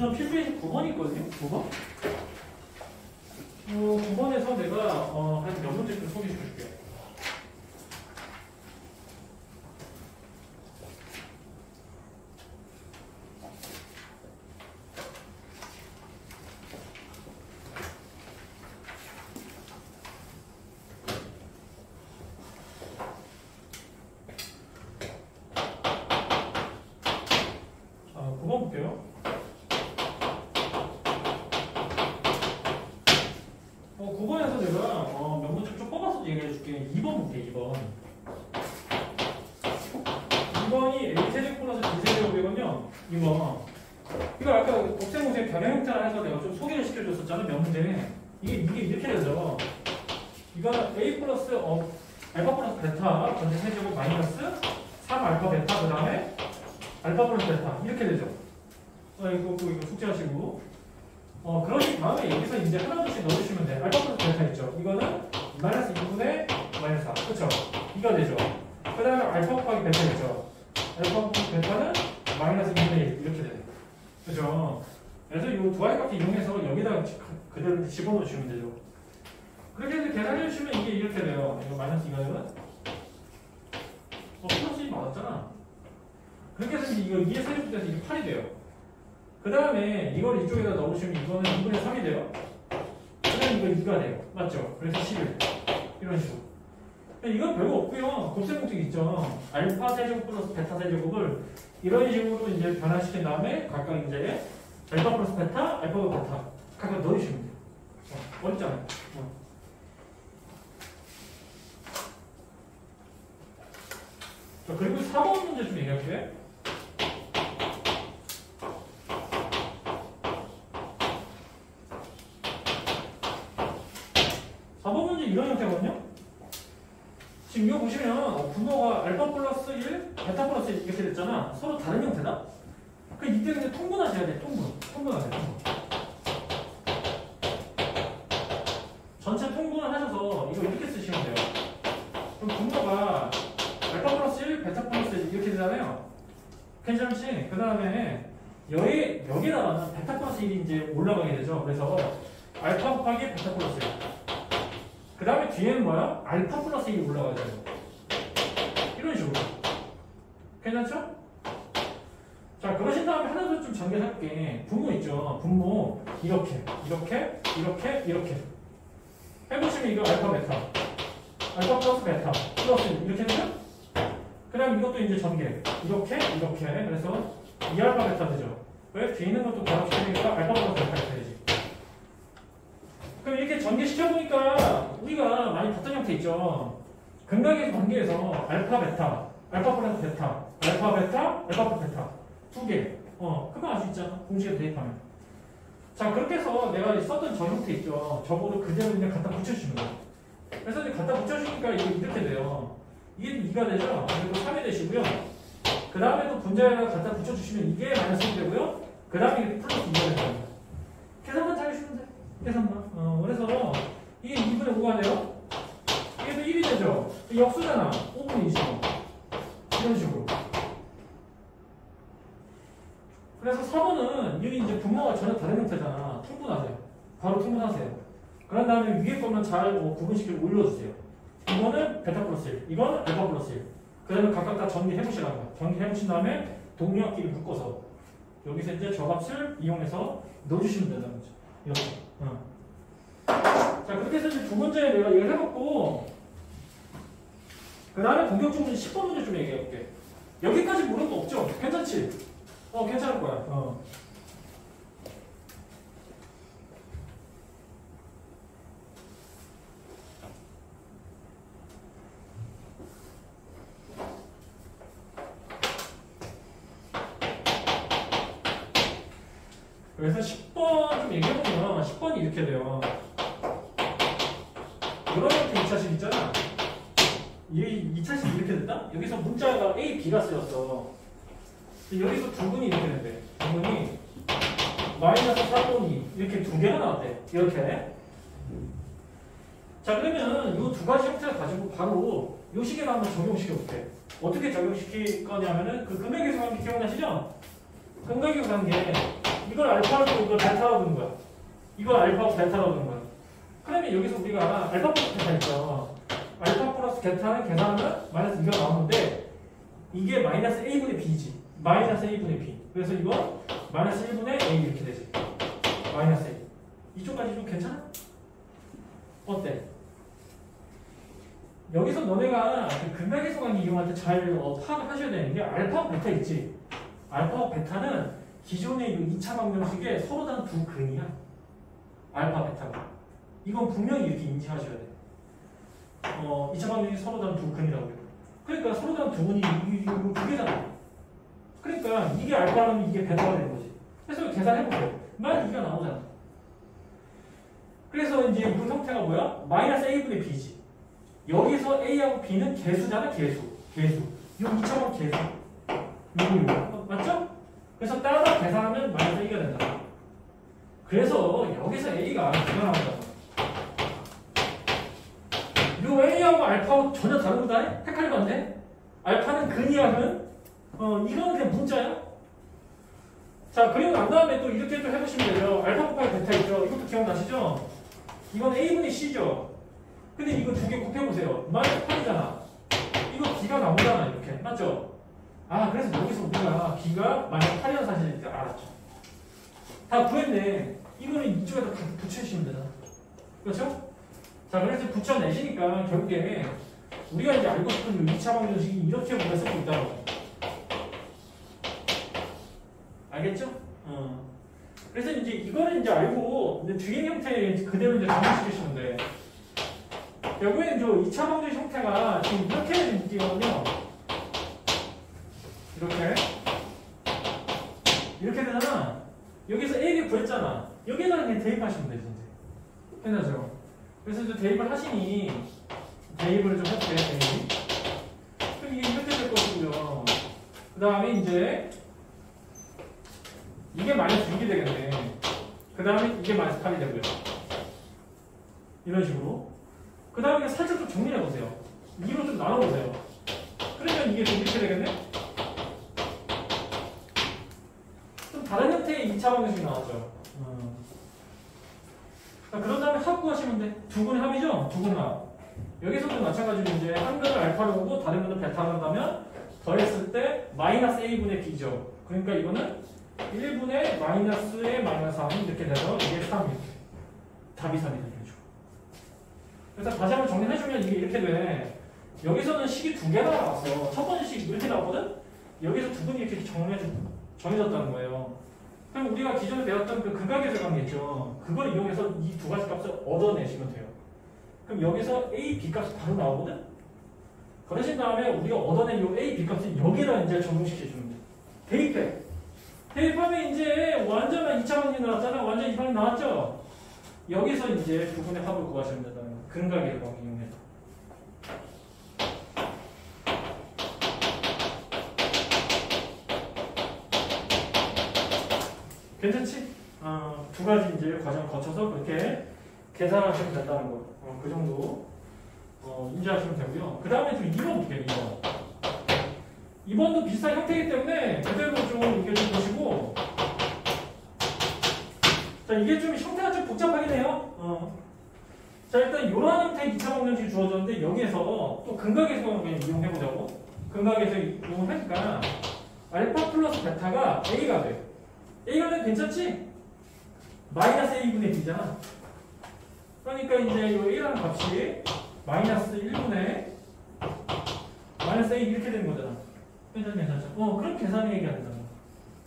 우선 필수예식 9번이 있거든요. 9번. 9번에서 내가 한 몇 문제 좀 소개시켜줄게요. 자, 9번 볼게요. 9번에서 내가 몇 문제 좀 뽑아서 얘기해 줄게. 2번 볼게. 2번. 2번이 A세제곱 플러스 B세제곱이거든요. 2번. 이거 아까 곱셈공세 변형 형태라 해서 내가 좀 소개를 시켜줬었잖아. 몇 문제. 이게 이렇게 되죠. 이거는 A 플러스 알파 플러스 베타 전체 세제곱 마이너스 3알파 베타 그 다음에 알파 플러스 베타 이렇게 되죠. 이거 숙제하시고. 그러신 다음에 여기서 이제 하나둘씩 넣어주시면 돼. 알파 플러스 베타 있죠. 이거는 마이너스 2분의 마이너스 4. 그쵸? 이거 되죠. 그 다음에 알파 곱하기 베타 있죠. 알파 곱하기 베타는 마이너스 2분의 1 이렇게 되네. 그죠? 그래서 이 두 가지 값 이용해서 여기다가 그대로 집어넣으시면 되죠. 그렇게 해서 계산해주시면 이게 이렇게 돼요. 이거 마이너스 2가 되면 플러스 2 맞았잖아. 그렇게 해서 이거 2의 세제곱돼서 이게 8이 돼요. 그 다음에 이걸 이쪽에다 넣으시면 이거는 2분의 3이 돼요. 그다음에 이거 2가 돼요. 맞죠? 그래서 11. 이런 식으로. 이건 별거 없고요. 곱셈공식 있죠. 알파 세제곱 플러스 베타 세제곱을 이런 식으로 이제 변화시킨 다음에 각각 이제 알파 플러스 베타, 알파 플러스 베타 각각 넣으시면 돼요. 어렵잖아요. 자, 그리고 4번 문제 좀 얘기할게요. 4번 문제 이런 형태거든요. 지금 이거 보시면 분모가 알파 플러스 1, 베타 플러스 1 이렇게 됐잖아. 서로 다른 형태다. 그 이때 근데 통분하셔야 돼. 통분하세요. 전체 통분을 하셔서 이거 이렇게 쓰시면 돼요. 그럼 분모가 알파 플러스 1, 베타 플러스 1 이렇게 되잖아요. 괜찮지? 그 다음에 여기다가는 베타 플러스 1이 이제 올라가게 되죠. 그래서 알파 곱하기 베타 플러스 1. 그 다음에 뒤에는 뭐야? 알파 플러스 1이 올라가야 돼요. 이런 식으로. 괜찮죠? 자, 그러신 다음에 하나 더 좀 전개할게. 분모 있죠? 분모. 이렇게. 해보시면 이거 알파 베타. 알파 플러스 베타. 플러스 1. 이렇게 되죠? 그 다음 이것도 이제 전개. 이렇게. 그래서 2알파 베타 되죠? 왜? 뒤에 있는 것도 결합시키니까 알파 플러스 베타 이렇게 되지. 그럼 이렇게 전개시켜보니까 우리가 많이 봤던 형태 있죠. 근각의 관계에서 알파 베타, 알파 플러스 베타, 알파 베타, 알파 플러스 베타 두 개. 그거 알 수 있잖아. 공식에 대입하면. 자, 그렇게 해서 내가 썼던 저 형태 있죠. 저거를 그대로 그냥 갖다 붙여주시면 돼요. 그래서 이제 갖다 붙여주니까 이게 이렇게 돼요. 이게 2가 되죠. 그리고 3이 되시고요. 그 다음에 또 분자에다가 갖다 붙여주시면 이게 마이너스 1이 되고요. 그 다음에 이게 플러스 2가 됩니다. 계산만 잘해주시면 돼요. 계산만. 그래서 이게 2분의 5가 돼요. 이게 또 1이 되죠. 역수잖아. 5분의 20. 이런 식으로. 그래서 4번은 여기 이제 분모가 전혀 다른 형태잖아. 통분하세요. 바로 통분하세요. 그런 다음에 위에 것만 잘 구분시키고 올려주세요. 이거는 베타 플러스 1. 이거는 알파 플러스 1. 그 다음에 각각 다 정리해보시라는 거야. 정리해보신 다음에 동류합끼리 묶어서 여기서 이제 저 값을 이용해서 넣어주시면 된다는 거죠. 이렇게. 자, 그렇게 해서 이제 두 번째 내가 이걸 해봤고, 그 다음에 본격적으로 10번 문제 좀 얘기해볼게. 여기까지 모르는 거 없죠? 괜찮지? 괜찮을 거야. 그래서 10번 좀 얘기해보면 10번이 이렇게 돼요. 이런 형태 2차식 있잖아. 이 2차식이 이렇게 됐다? 여기서 문자가 A, B가 쓰였어. 여기서 두 분이 이렇게 된대. 두 분이 마이너스 4분이 이렇게 두 개가 나왔대. 이렇게. 자, 그러면 이 두 가지 형태를 가지고 바로 이 식에다 한번 적용시켜 볼게. 어떻게 적용시킬 거냐면은 그 근각계수 관계 기억나시죠? 근각계수 관계 이걸 알파로 두고 이걸 베타로 두는 거야. 이걸 알파하고 베타로 두는 거야. 그러면 여기서 우리가 알파 플러스 베타 있죠. 알파 플러스 베타는 계산하면 마이너스 2가 나오는데 이게 마이너스 a분의 b지. 마이너스 a분의 b. 그래서 이거 마이너스 1분의 a 이렇게 되지. 마이너스 a. 이쪽까지 좀 괜찮아? 어때? 여기서 너네가 그 근각계수관 이용할 때 잘 파악을 하셔야 되는 게 알파하고 베타 있지. 알파하고 베타는 기존의 이 2차 방정식에 서로 다른 두 근이야. 알파 베타가. 이건 분명히 이렇게 인지하셔야 돼. 2차 방정식이 서로 다른 두 근이라고 해요. 그러니까 서로 다른 두 근이 이거 두 개잖아. 그러니까 이게 알파라면 이게 베타가 되는 거지. 그래서 계산해보세요. 만 2가 나오잖아. 그래서 이제 이 형태가 뭐야? 마이너스 a분의 b지. 여기서 a하고 b는 개수잖아, 개수. 이 2차방 개수. 이거. 맞죠? 그래서 따라 계산하면 마이너스 a가 된다. 그래서 여기서 a가 기가 나온다. 요 a하고 알파하고 전혀 다른 거다? 헷갈리면 안 돼? 알파는 근이야, 근? 이거는 그냥 문자야. 자, 그리고 난 다음에 또 이렇게 또 해보시면 되죠. 알파 곱하기 베타 있죠? 이것도 기억나시죠? 이건 a분의 c죠? 근데 이거 두 개 곱해보세요. 마이너스 8이잖아. 이거 b가 나오잖아, 이렇게. 맞죠? 아, 그래서 여기서 우리가 b가 마이너스 8이라는 사실을 알았죠. 다 구했네. 이거는 이쪽에다 다 붙여주시면 되잖아. 그렇죠? 자, 그래서 붙여내시니까 결국에 우리가 이제 알고 싶은 2차 방정식이 이렇게 우리가 쓰고 있다고. 알겠죠? 그래서 이제 이거는 이제 알고 이제 뒤에 형태 그대로 이제 정리시키시면 돼. 결국에는 저 2차 방정식 형태가 지금 이렇게 묶이거든요. 이렇게 되잖아. 여기서 A, B 구했잖아. 여기다가 그냥 대입하시면 되지 이제. 끝나죠? 그래서 이제 대입을 하시니 대입을 좀 해볼게요. 대입. 그럼 이게 이렇게 될 것이고요. 그 다음에 이제 이게 마이너스 6이 되겠네. 그 다음에 이게 마이너스 8이 되고요. 이런 식으로. 그 다음에 살짝 좀 정리해보세요. 2로 좀 나눠보세요. 그러면 이게 좀 이렇게 되겠네? 좀 다른 형태의 2차 방정식이 나왔죠. 그런 다음에 합 구하시면 돼. 두 근의 합이죠? 두 근의 합. 여기서도 마찬가지로 이제 한 근을 알파로 보고 다른 근을 베타로 한다면 더했을 때 마이너스 a분의 b죠. 그러니까 이거는 1분의 마이너스에 마이너스 3 이렇게 돼서 이게 3 이렇게. 답이 3이 되죠. 그래서 다시 한번 정리해주면 이게 이렇게 돼. 여기서는 식이 두 개가 나왔어. 첫 번째 식이 이렇게 나왔거든? 여기서 두 분이 이렇게 정해졌다는 거예요. 그럼 우리가 기존에 배웠던 그 근각계수 관계 있죠? 그걸 이용해서 이 두 가지 값을 얻어내시면 돼요. 그럼 여기서 A, B 값이 바로 나오거든? 그러신 다음에 우리가 얻어낸 이 A, B 값을 여기다 이제 적용시켜주면 돼. 대입해. 대입하면 이제 완전한 2차 방정식 나왔잖아. 완전 2차 나왔죠? 여기서 이제 두 분의 합을 구하시면 된다는 거예요. 근각계수 관계 이용해서. 괜찮지? 두 가지 이제 과정을 거쳐서 그렇게 계산하시면 된다는 거. 그 정도 인지하시면 되고요. 그 다음에 좀 2번 볼게요. 2번. 2번도 비슷한 형태이기 때문에 그대로 좀 이게 좀 보시고. 자, 이게 좀 형태가 좀 복잡하긴 해요. 자, 일단 이러한 형태의 2차 방정식이 주어졌는데 여기에서 또 근각계수관을 그냥 이용해보자고. 근각계수 이용하니까 알파 플러스 베타가 A가 돼. A가 되면 괜찮지? 마이너스 A분의 B잖아. 그러니까 이제 이 A라는 값이 마이너스 1분의 마이너스 A 이렇게 되는 거잖아. 괜찮죠? 그럼 계산이 얘기가 된다.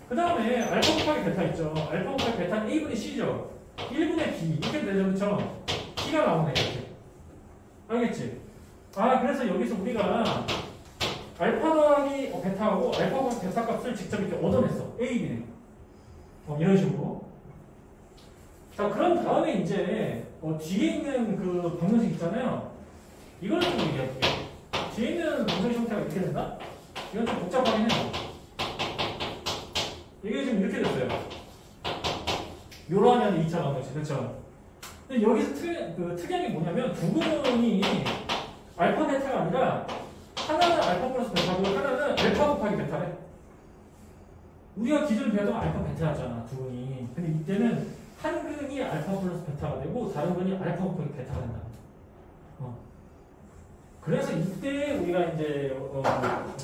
그 다음에 알파 곱하기 베타 있죠. 알파 곱하기 베타는 A분의 C죠. 1분의 B 이렇게 되죠. 그쵸? C가 나오네. 이렇게. 알겠지? 그래서 여기서 우리가 알파 더하기 베타하고 알파 곱하기 베타 값을 직접 이렇게 얻어냈어. A, B네. 이런 식으로. 자, 그런 다음에 이제 뒤에 있는 그 방정식 있잖아요. 이걸 좀 얘기해볼게요. 뒤에 있는 방정식 형태가 이렇게 된다? 이건 좀 복잡하긴 해요. 이게 지금 이렇게 됐어요. 요러한 2차 방정식. 그렇죠? 근데 여기서 특이한 게 뭐냐면 두 근이 알파 베타가 아니라 하나는 알파 플러스 베타고 하나는 알파 곱하기 베타래. 우리가 기존에 배웠던 알파 베타였잖아, 두 분이. 근데 이때는 한 근이 알파 플러스 베타가 되고 다른 근이 알파 곱하기 베타가 된다. 그래서 이때 우리가 이제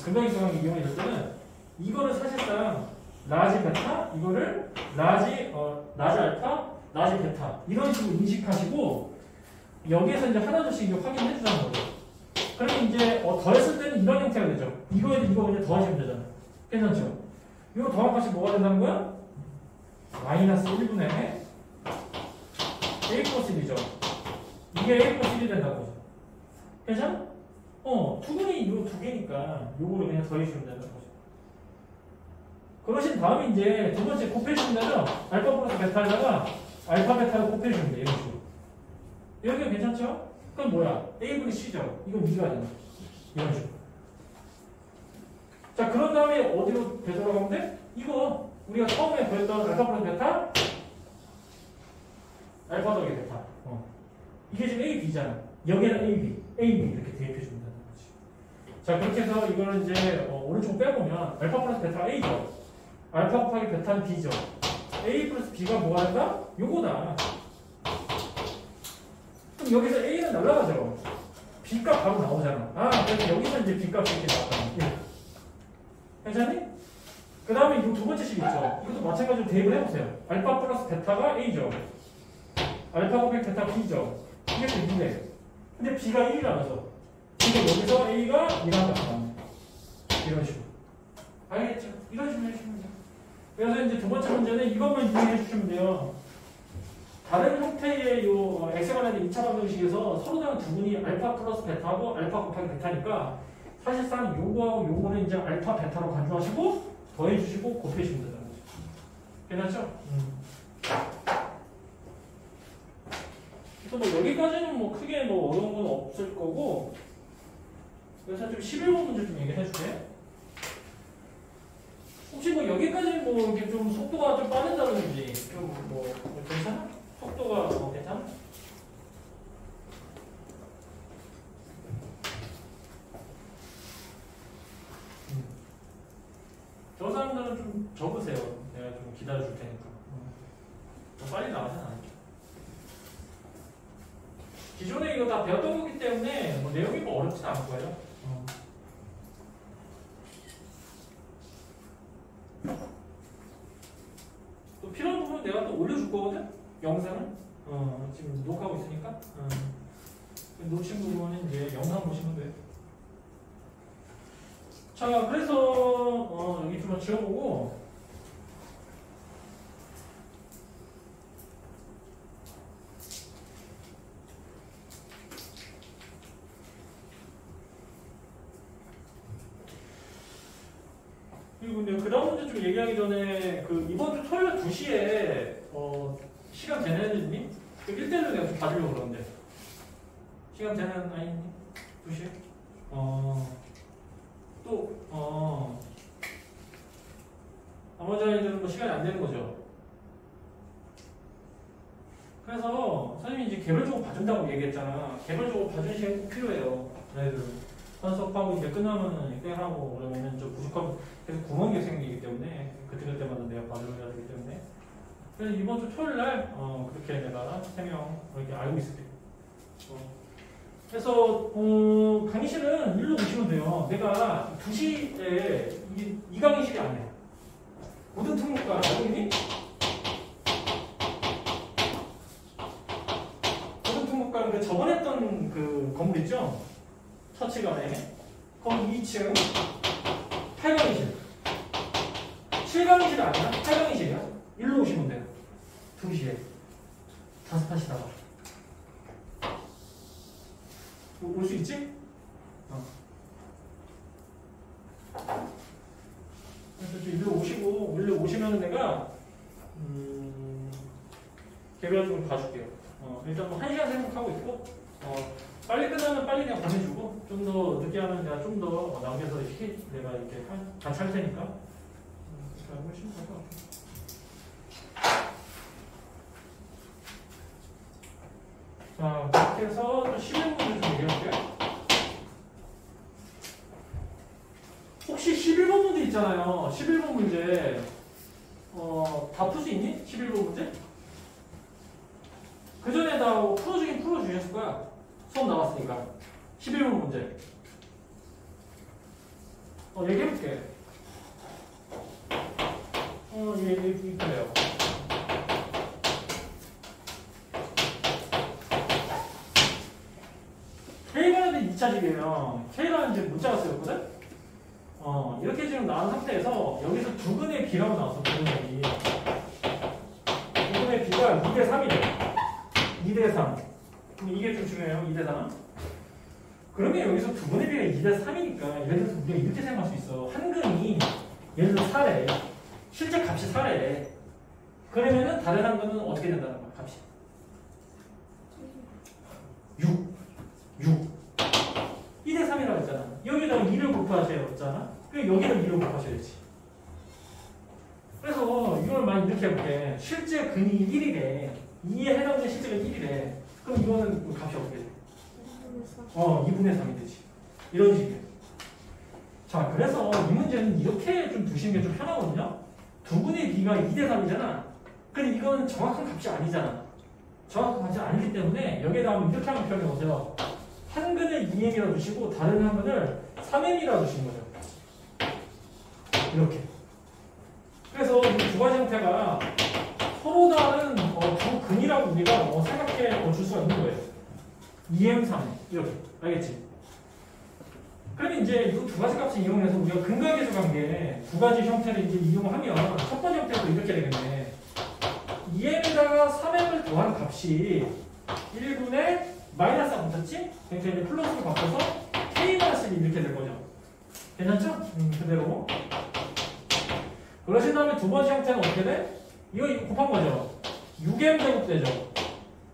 근방위성을 이용했을 때는 이거를 사실상 라지 베타, 이거를 라지 알파, 라지 베타 이런 식으로 인식하시고 여기에서 이제 하나둘씩 이제 확인해 주자는 거죠. 그러면 이제 더했을 때는 이런 형태가 되죠. 이거에 이거 그냥 더하시면 되잖아요. 괜찮죠? 이거 더한 값이 뭐가 된다는 거야? 마이너스 1분의 a 플러스 1이죠. 이게 a 플러스 1이 된다는 거죠. 괜찮아? 투근이 요 두 개니까 요거를 그냥 더해주면 되는 거죠. 그러신 다음에 이제 두 번째 곱해주면 되죠? 알파 플러스 베타에다가 알파 베타를 곱해주면 돼. 이런 식으로. 여기가 괜찮죠? 그럼 뭐야? A분의 C죠? 이거 위가 되는 거죠. 이런 식으로. 자, 그런 다음에 어디로 되돌아가면 돼? 이거 우리가 처음에 배웠던 알파 플러스 베타 알파 더하기 베타. 이게 지금 A, B잖아. 여기는 A, B, A, B 이렇게 대입해 준다는 거지. 자, 그렇게 해서 이거를 이제 오른쪽 빼보면 알파 플러스 베타가 A죠. 알파 곱하기 베타는 B죠. A 플러스 B가 뭐가 된다? 요거다. 그럼 여기서 A는 날라가죠. B값 바로 나오잖아. 그래서 여기서 이제 B값이 이렇게 나왔다. 괜찮니? 그 다음에 이 두 번째 식 있죠. 이것도 마찬가지로 대입을 해보세요. 알파 플러스 베타가 A죠. 알파 곱하기 베타 B죠. 이게 B인데. 근데 B가 1이라면서. 근데 여기서 A가 1한 값이 나옵니다. 이런 식으로. 알겠죠? 이런 식으로 해주시면 돼요. 그래서 이제 두 번째 문제는 이것만 이해해 주시면 돼요. 다른 형태의 요 X에 관한 2차 방정식에서 서로 다른 두 분이 알파 플러스 베타하고 알파 곱하기 베타니까 사실상 요거하고 요거는 이제 알파 베타로 간주하시고 더해주시고 곱해주시면 된다는 거죠. 괜찮죠? 그래서 뭐 여기까지는 뭐 크게 뭐 어려운 건 없을 거고 그래서 좀 11번 문제 좀 얘기해 줄게. 혹시 뭐 여기까지 뭐 이렇게 좀 속도가 좀 빠른다든지 좀 뭐 괜찮아? 속도가 괜찮아? 저 사람들은 좀 적으세요. 내가 좀 기다려 줄 테니까. 더 빨리 나가진 않을게. 기존에 이거 다 배웠던 거기 때문에 뭐 내용이 뭐 어렵진 않을 거예요. 또 필요한 부분 내가 또 올려줄 거거든? 영상을. 지금 녹화하고 있으니까. 놓친 부분은 이제 영상 보시면 돼요. 자, 그래서 여기 좀 지워보고 그리고 그 다음 문제 좀 얘기하기 전에 이번 주 토요일 2시에 시간 되는 애들니? 1대1로 내가 좀 봐주려고 그러는데 시간 되는 아이니? 2시에? 나머지 아이들은 뭐 시간이 안 되는 거죠. 그래서 선생님이 이제 개별적으로 봐준다고 얘기했잖아. 개별적으로 봐주는 시간이 꼭 필요해요. 아이들은. 수업하고 이제 끝나면은 땡하고 그러면은 좀 부족하고 계속 구멍이 생기기 때문에 그때마다 내가 봐줘야 되기 때문에 그래서 이번 주 토요일 날 그렇게 내가 3명 이렇게 알고 있을게요. 그래서 강의실은 일로 오시면 돼요. 내가 2시에 이 강의실이 아니야. 모든 특목과 알고 있니? 모든 특목과는 저번에 했던 그 건물 있죠? 처치관에 거기 2층 8강의실 7강의실 아니야? 8강의실이야? 일로 오시면 돼요. 2시에 5시다가 올 수 있지? 그래서 일로 오시면 내가 개별적으로 봐줄게요. 일단 뭐 1시간 생각하고 있고 빨리 끝나면 빨리 그냥 보내주고 좀 더 늦게 하면 내가 좀 더 남겨서 내가 이렇게 같이 할 테니까 그렇게 하시면 될 것 같아요. 자, 그렇게 해서 11번 문제 좀 얘기해볼게요. 혹시 11번 문제 있잖아요. 11번 문제 수 있니? 11번 문제? 그 전에 나 풀어주긴 풀어주셨을 거야. 수업 나왔으니까. 11번 문제. 얘기해볼게. 그래요. K라는 2차식이에요. K라는 이제 문자가 쓰였거든? 이렇게 지금 나온 상태에서 여기서 두근의 B라고 나왔어, 두근의 B. 두근의 B가 2대 3이래. 2대 3. 그럼 이게 좀 중요해요, 2대 3. 그러면 여기서 두근의 B가 2대 3이니까 예를 들어서 우리가 이렇게 생각할 수 있어. 한 근이 예를 들어서 4래. 실제 값이 4래. 그러면은 다른 한 근은 어떻게 된다는 거야, 값이? 6. 2대 3이라고 했잖아. 여기다가 2를 곱하셔야 했잖아. 그럼 여기다 2를 곱하셔야지. 그래서 이걸 많이 이렇게 해볼게. 실제 근이 1이래. 2에 해당되는 실제가 1이래. 그럼 이거는 값이 어떻게 돼? 2분의 3이 되지. 이런 식이에요. 자, 그래서 이 문제는 이렇게 좀 두시는 게 좀 편하거든요. 두분의 B가 2대 3이잖아. 근데 이거는 정확한 값이 아니잖아. 정확한 값이 아니기 때문에 여기에다 한번 이렇게 한번 표현해 보세요. 한 근을 2m이라고 두시고 다른 한 근을 3m이라고 두시는 거죠. 이렇게. 그래서 이 두 가지 형태가 서로 다른 두 근이라고 우리가 생각해 줄 수가 있는 거예요. 2m, 3m 이렇게. 알겠지? 그러면 이제 이 두 가지 값을 이용해서 우리가 근각계수 관계 두 가지 형태를 이제 이용하면 첫 번째 형태도 이렇게 되겠네. 2m에다가 3m을 더한 값이 1분의 마이너스 안 붙었지? 그러니까 이제 플러스로 바꿔서 K-1이 이렇게 될 거죠. 괜찮죠? 그대로. 그러신 다음에 두 번째 형태는 어떻게 돼? 이거 곱한 거죠. 6m 제곱 되죠.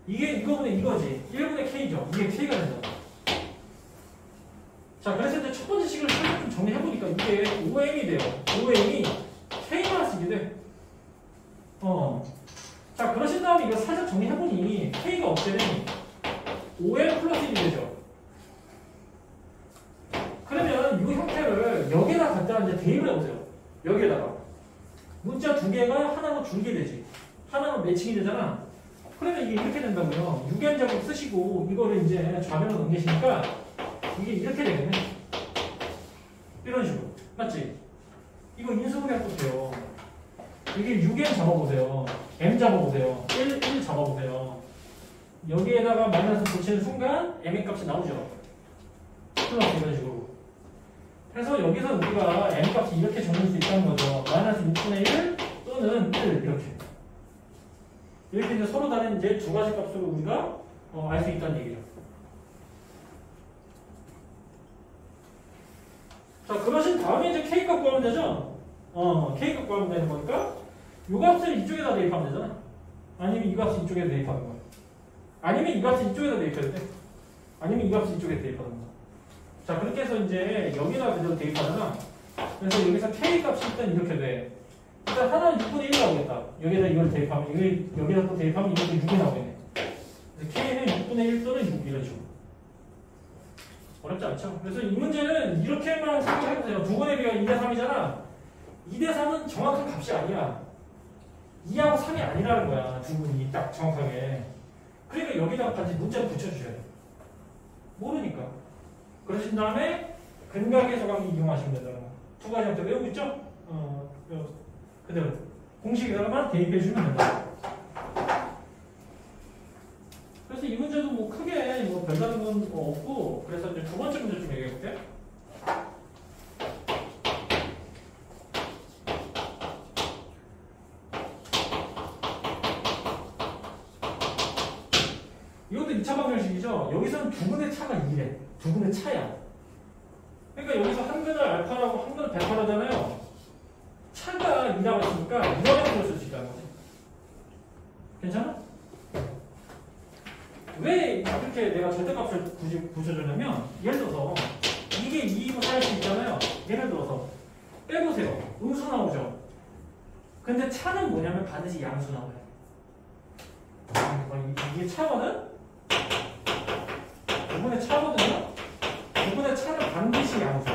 이게 이거분의 이거지. 1분의 K죠. 이게 K가 된다. 자, 그래서 이제 첫 번째 식을 살짝 좀 정리해보니까 이게 5m이 돼요. 5m이 K-1이 돼. 자, 그러신 다음에 이거 살짝 정리해보니 K가 어떻게 되니? 5m 플러스 1이 되죠. 그러면 이 형태를 여기에다 갖다 이제 대입을 해보세요. 여기에다가. 문자 두 개가 하나로 줄게 되지. 하나로 매칭이 되잖아. 그러면 이게 이렇게 된다고요. 6n 제곱 쓰시고 이거를 이제 좌변으로 넘기시니까 이게 이렇게 되겠네. 이런 식으로. 맞지? 이거 인수분해도 돼요. 이게 6n 잡아보세요. m 잡아보세요. 1 잡아보세요. 여기에다가 마이너스 붙이는 순간 m의 값이 나오죠. 플러스 이런 식으로. 그래서 여기서 우리가 m 값이 이렇게 정리할 수 있다는 거죠. 마이너스 6분의 1 또는 1 이렇게. 이렇게 이제 서로 다른 이제 두 가지 값으로 우리가 알 수 있다는 얘기죠. 자, 그러신 다음에 이제 k 값 구하면 되죠? k 값 구하면 되는 거니까 이 값을 이쪽에다 대입하면 되잖아. 아니면 이 값을 이쪽에 대입하는 거야. 아니면 이 값을 이쪽에다 대입해도 돼. 아니면 이 값을 이쪽에 대입하는 거야. 자, 그렇게 해서 이제 여기다 그대로 대입하잖아. 그래서 여기서 k 값이 일단 이렇게 돼. 일단 하나는 6분의 1 나오겠다. 여기다 이걸 대입하면, 여기다 또 대입하면 이것도 6이 나오겠네. k는 6분의 1 또는 6 이런 식으로. 어렵지 않죠? 그래서 이 문제는 이렇게만 생각해보세요. 두 분의 비가 2대 3이잖아. 2대 3은 정확한 값이 아니야. 2하고 3이 아니라는 거야. 두 분이 딱 정확하게. 그러니까 여기다가 같이 문자를 붙여주셔야 돼. 모르니까. 그러신 다음에 근각계수 관계 이용하시면 된다는 거. 두 가지 형태 외우고 있죠? 그대로 공식에다가만 대입해주면 된다. 그래서 이 문제도 뭐 크게 뭐 별다른 건 없고, 그래서 이제 두 번째 문제 좀 얘기해볼게. 이것도 2차 방정식이죠. 여기서는 두 근의 차가 2래. 두 근의 차야. 그러니까 여기서 한 근을 알파라고 한 근을 베타라잖아요. 차가 2라고 했으니까 2라고 쓸 수 있다는 거지. 괜찮아? 왜 이렇게 내가 절대값을 굳이 붙여주냐면, 예를 들어서 이게 2이고 할 수 있잖아요. 예를 들어서 빼보세요. 음수 나오죠. 근데 차는 뭐냐면 반드시 양수 나와요. 이게 차거든? 부분의 차거든요? 부분의 차는 반드시 양수.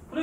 그래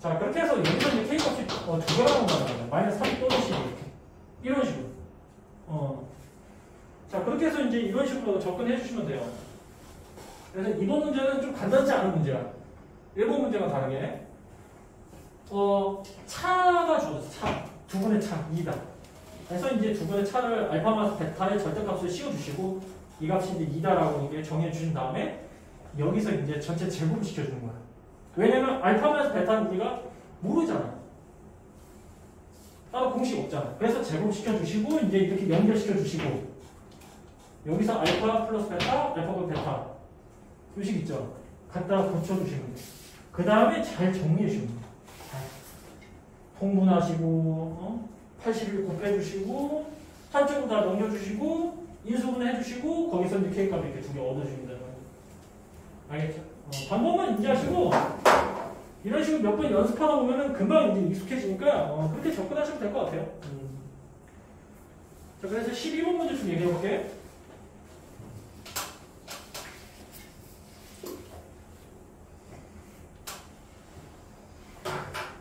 자, 그렇게 해서 여기서 이제 K값이 두 개가 나온다는 거예요. 마이너스 3 또는 12 이렇게. 이런 식으로. 자, 그렇게 해서 이제 이런 식으로 접근해 주시면 돼요. 그래서 이번 문제는 좀 간단치 않은 문제야. 1번 문제가 다르게. 차가 주어졌어. 차. 두 분의 차. 2다. 그래서 이제 두 분의 차를 알파 마이너스 베타의 절대값을 씌워주시고 이 값이 이제 2다라고 이렇게 정해 주신 다음에 여기서 이제 전체 제곱을 시켜주는 거야. 왜냐면 알파 마이너스 베타는 우리가 모르잖아. 따로 공식 없잖아. 그래서 제곱 시켜주시고 이제 이렇게 연결시켜주시고 여기서 알파 플러스 베타, 알파고 베타 요식 있죠? 갖다 붙여주시면 돼. 그 다음에 잘 정리해주시면 돼. 통분하시고 81곱 빼주시고 한쪽으로 다 넘겨주시고 인수분 해주시고 거기서 이제 K값 이렇게 두 개 얻어주시면 되는 거예요. 알겠죠? 방법만 인지하시고 이런 식으로 몇 번 연습하다 보면은 금방 이제 익숙해지니까 그렇게 접근하시면 될 것 같아요. 자, 그래서 12번 문제 좀 얘기해 볼게.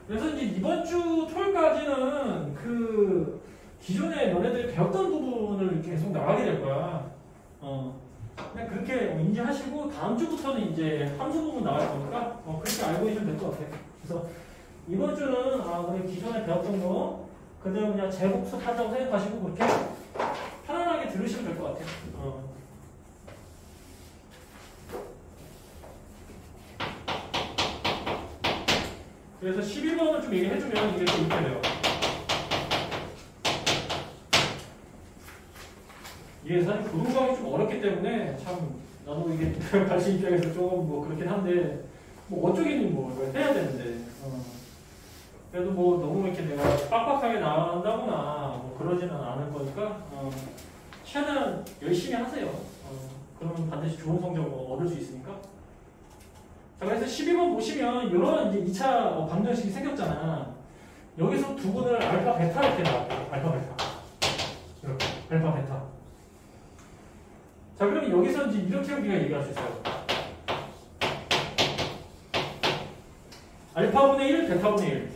그래서 이제 이번 주 토요일까지는 그 기존에 너네들이 배웠던 부분을 계속 나가게 될 거야. 그냥 그렇게 인지하시고 다음 주부터는 이제 함수 부분 나갈 거니까 그렇게 알고 계시면 될 것 같아요. 그래서 이번 주는 우리 기존에 배웠던 거 그대로 그냥 제곱수 한다고 생각하시고 그렇게 편안하게 들으시면 될 것 같아요. 그래서 11번을 좀 얘기해주면 이게 좀 이렇게 돼요. 이게 사실 구분하기 좀 어렵기 때문에 참 나도 이게 가르치 입장에서 조금 뭐 그렇긴 한데 뭐 어쩌겠니 뭐 이걸 해야 되는데 그래도 뭐 너무 이렇게 내가 빡빡하게 나간다거나 뭐 그러지는 않을 거니까 최대한 열심히 하세요. 그러면 반드시 좋은 성적을 얻을 수 있으니까. 자, 그래서 12번 보시면 이런 이제 2차 방정식이 생겼잖아. 여기서 두 분을 알파 베타 이렇게 나왔고 알파 베타 이렇게 알파 베타. 자, 그러면 여기서 이제 이렇게 우리가 얘기할 수 있어요. 알파분의 1, 베타분의 1.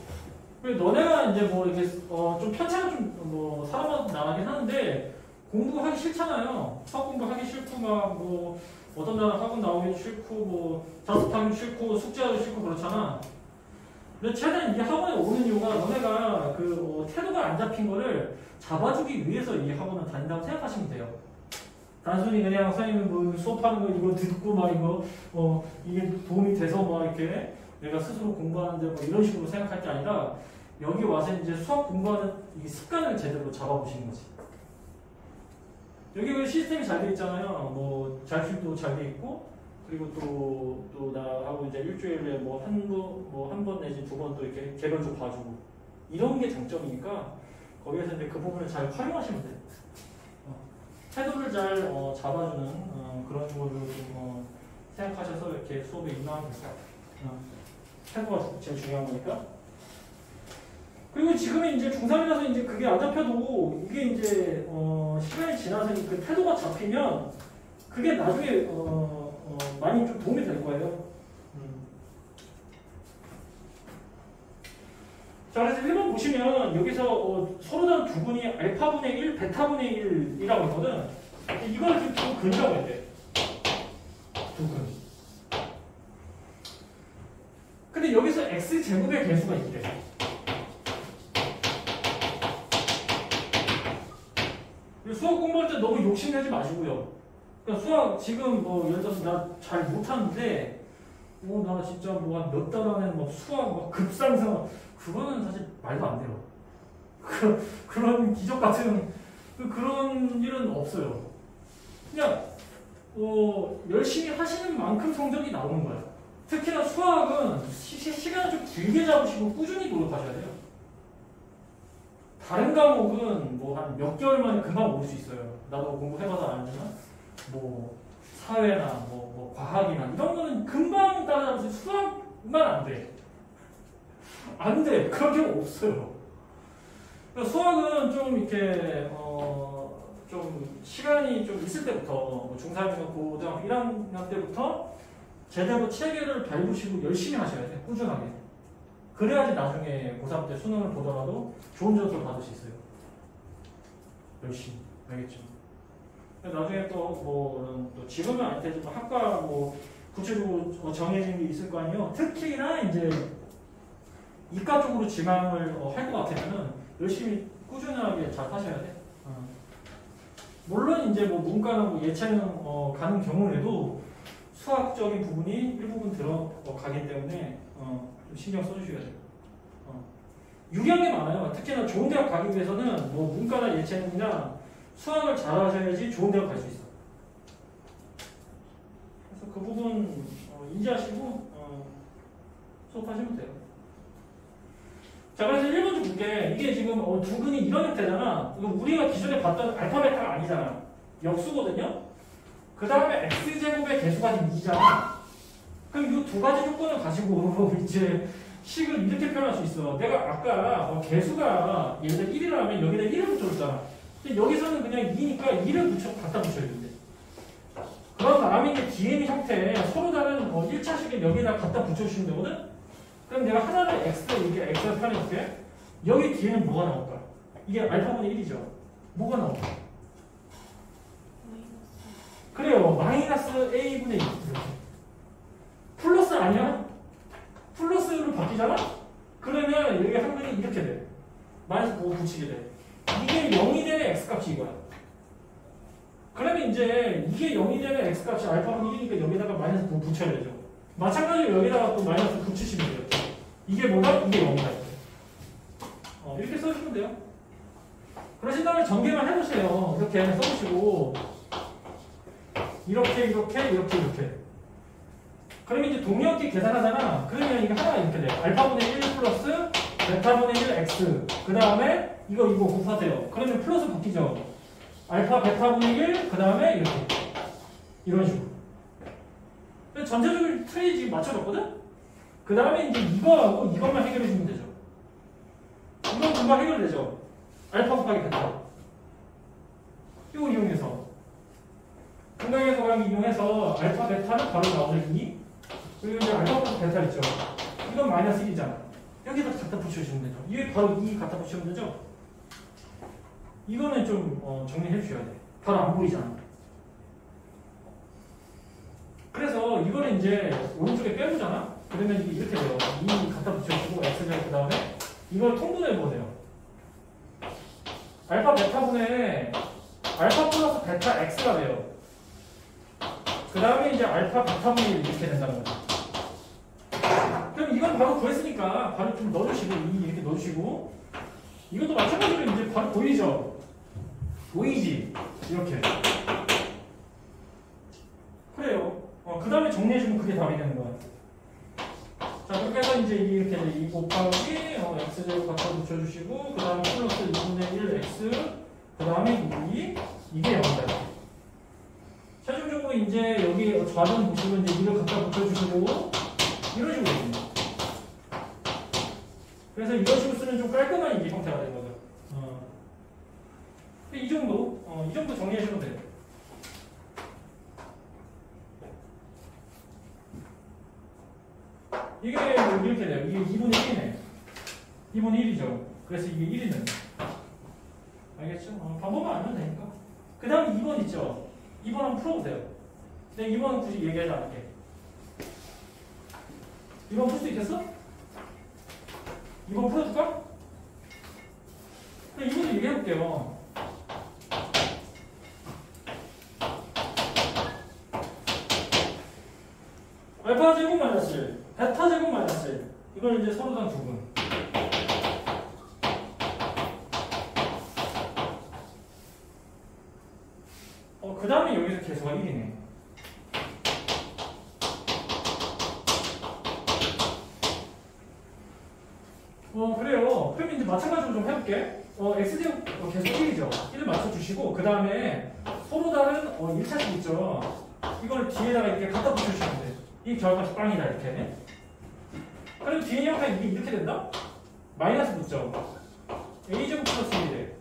그리고 너네가 이제 뭐 이렇게 좀 편차가 좀 뭐 사람마다 나가긴 하는데 공부하기 싫잖아요. 수학 공부하기 싫고 막 뭐 어떤 날은 학원 나오기 싫고 뭐 자습하기 싫고 숙제하기 싫고 그렇잖아. 근데 최대한 이 학원에 오는 이유가 너네가 그 태도가 안 잡힌 거를 잡아주기 위해서 이 학원을 다닌다고 생각하시면 돼요. 단순히 그냥 선생님 뭐 수업하는 거 이거 듣고 막 이거 이게 도움이 돼서 막 이렇게 내가 스스로 공부하는데 뭐 이런 식으로 생각할 게 아니라 여기 와서 이제 수학 공부하는 이 습관을 제대로 잡아보시는 거지. 여기 그 시스템이 잘 돼 있잖아요. 뭐 자율도 잘 돼 있고 그리고 또 나하고 이제 일주일에 뭐 한 번 내지 두 번 또 이렇게 개별도 봐주고 이런 게 장점이니까 거기에서 이제 그 부분을 잘 활용하시면 돼요. 태도를 잘 잡아주는 그런 거를 좀 생각하셔서 이렇게 수업에 임하면 될 것 같아요. 태도가 제일 중요한 거니까. 그리고 지금은 이제 중3이라서 이제 그게 안 잡혀도 이게 이제 시간이 지나서 그 태도가 잡히면 그게 나중에 많이 좀 도움이 될 거예요. 자, 그래서 1번 보시면 여기서 서로 다른 두 분이 알파분의 1, 베타분의 1이라고 했거든. 이걸 지금 두 근이라고 했대. 두 근. 근데 여기서 x제곱의 개수가 있대. 수학 공부할 때 너무 욕심내지 마시고요. 그러니까 수학 지금 뭐 예를 들어서 나 잘 못하는데 나 진짜 뭐 한 몇 달 안에 막 수학 막 급상승 그거는 사실 말도 안 돼요. 그런 기적 같은 그런 일은 없어요. 그냥 열심히 하시는 만큼 성적이 나오는 거예요. 특히나 수학은 시간을 좀 길게 잡으시고 꾸준히 노력하셔야 돼요. 다른 과목은 뭐 한 몇 개월 만에 금방 올 수 있어요. 나도 공부해봐서 알지만 뭐 사회나 뭐 과학이나 이런 거는 금방 따라잡을 수 있어요. 수학만 안 돼. 안 돼. 그런 경우 없어요. 수학은 좀 이렇게 좀 시간이 좀 있을 때부터 뭐 중3이나 고등학교 1학년 때부터 제대로 체계를 밟으시고 열심히 하셔야 돼요. 꾸준하게. 그래야지 나중에 고3 때 수능을 보더라도 좋은 점수를 받을 수 있어요. 열심히. 알겠죠? 나중에 또 지금은 안 되지만 학과 구체적으로 정해진 게 있을 거 아니에요. 특히나 이제 이과 쪽으로 지망을 할 것 같으면은 열심히 꾸준하게 잘 하셔야 돼. 물론 이제 문과나 예체능 가는 경우에도 수학적인 부분이 일부분 들어가기 때문에 좀 신경 써주셔야 돼요. 유리한 게 많아요. 특히나 좋은 대학 가기 위해서는 문과나 예체능이나 수학을 잘하셔야지 좋은 대학 갈 수 있어. 그래서 그 부분 인지하시고 수업하시면 돼요. 자, 그래서 1번째 문제. 이게 지금 두근이 이런 형태잖아. 이거 우리가 기존에 봤던 알파벳가 아니잖아. 역수거든요. 그 다음에 x제곱의 개수가 지금 2잖아. 그럼 이 두 가지 조건을 가지고 이제 식을 이렇게 표현할 수 있어. 내가 아까 개수가 예를 들어 1이라면 여기다 1을 붙여줬잖아. 근데 여기서는 그냥 2니까 2를 갖다 붙여야 돼. 그런 다음에 이제 뒤에 있는 형태 서로 다른 1차식을 여기다 갖다 붙여주시면 되거든? 그럼 내가 하나를 이게 x를 표현해볼게. 여기 뒤에는 뭐가 나올까? 이게 알파분의 1이죠. 뭐가 나올까? 그래요. 마이너스 a분의 2. 이렇게. 플러스 아니야? 플러스로 바뀌잖아? 그러면 여기 한근이 이렇게 돼. 마이너스 9 붙이게 돼. 이게 0이 되는 x값이 이거야. 그러면 이제 이게 0이 되는 x값이 알파분의 1이니까 여기다가 마이너스 9 붙여야 되죠. 마찬가지로 여기다가 또 마이너스 9 붙이시면 돼요. 이게 뭐다? 이게 0이다. 이렇게 써주시면 돼요. 그러신 다음에 전개만 해보세요. 이렇게 써보시고 이렇게 그러면 이제 동력끼리 계산하잖아. 그러면 이게 하나 이렇게 돼. 알파분의 1 플러스 베타분의 1 x 그 다음에 이거 곱하세요. 그러면 플러스 바뀌죠. 알파 베타분의 1 그 다음에 이렇게 이런 식으로. 전체적인 틀이 지금 맞춰졌거든? 그 다음에 이제 이거하고 이것만 해결해 주면 되죠. 이건 금방 해결되죠. 알파 곱하기 베타. 이거 이용해서 금강에서 관계 이용해서 알파 베타는 바로 나오죠. 2. 그리고 이제 알파 곱하기 베타 있죠. 이건 마이너스 1이잖아. 여기다 갖다 붙여주시면 되죠. 이게 바로 2 갖다 붙이면 되죠. 이거는 좀 정리해 주셔야 돼. 바로 안 보이잖아. 그래서 이거는 이제 오른쪽에 빼보잖아. 그러면 이게 이렇게 돼요. 2 갖다 붙여주고 x제곱 그 다음에 이걸 통분해 보세요. 알파 베타분의 알파 플러스 베타 x가 돼요. 그 다음에 이제 알파 베타분의 1 이렇게 된다는 거죠. 그럼 이건 바로 구했으니까 바로 좀 넣어주시고 2 이렇게 넣어주시고 이것도 마찬가지로 이제 바로 보이죠? 보이지? 이렇게. 그래요. 그 다음에 정리해주면 그게 답이 되는 거야. 자, 그렇게 해서 이제 이렇게 2 곱하기 x제곱 갖다 붙여주시고 그 다음에 플러스 2분의 1 x 그 다음에 2 이게 0이다. 최종적으로 이제 여기 좌변 보시면 이제 2를 갖다 붙여주시고 이런 식으로 됩니다. 그래서 이런 식으로 쓰면 좀 깔끔한 이게 형태가 되는 거죠. 이 정도 정리하시면 돼요. 이게 이렇게 돼요. 이게 2분의 1이네. 2분의 1이죠. 그래서 이게 1이네. 알겠죠? 방법만 알면 되니까. 그 다음 2번 있죠? 2번 한번 풀어보세요. 근데 2번은 굳이 얘기하지 않을게. 2번 풀 수 있겠어? 2번 풀어줄까? 근데 2번도 얘기해볼게요. 알파 제곱 마이너스 1, 베타 제곱 마이너스 1. 이걸 이제 서로당 두분. 그 다음에 여기서 개수가 1이네. 그래요. 그럼 이제 마찬가지로 좀 해볼게. x제곱 개수 1이죠. 1을 맞춰주시고, 그 다음에 서로 다른 1차식 있죠. 이걸 뒤에다가 이렇게 갖다 붙여주시면 돼. 이 결과값이 빵이다, 이렇게. 그럼 뒤에 형태가 이렇게 된다? 마이너스 붙죠. a제곱 플러스 1이 돼.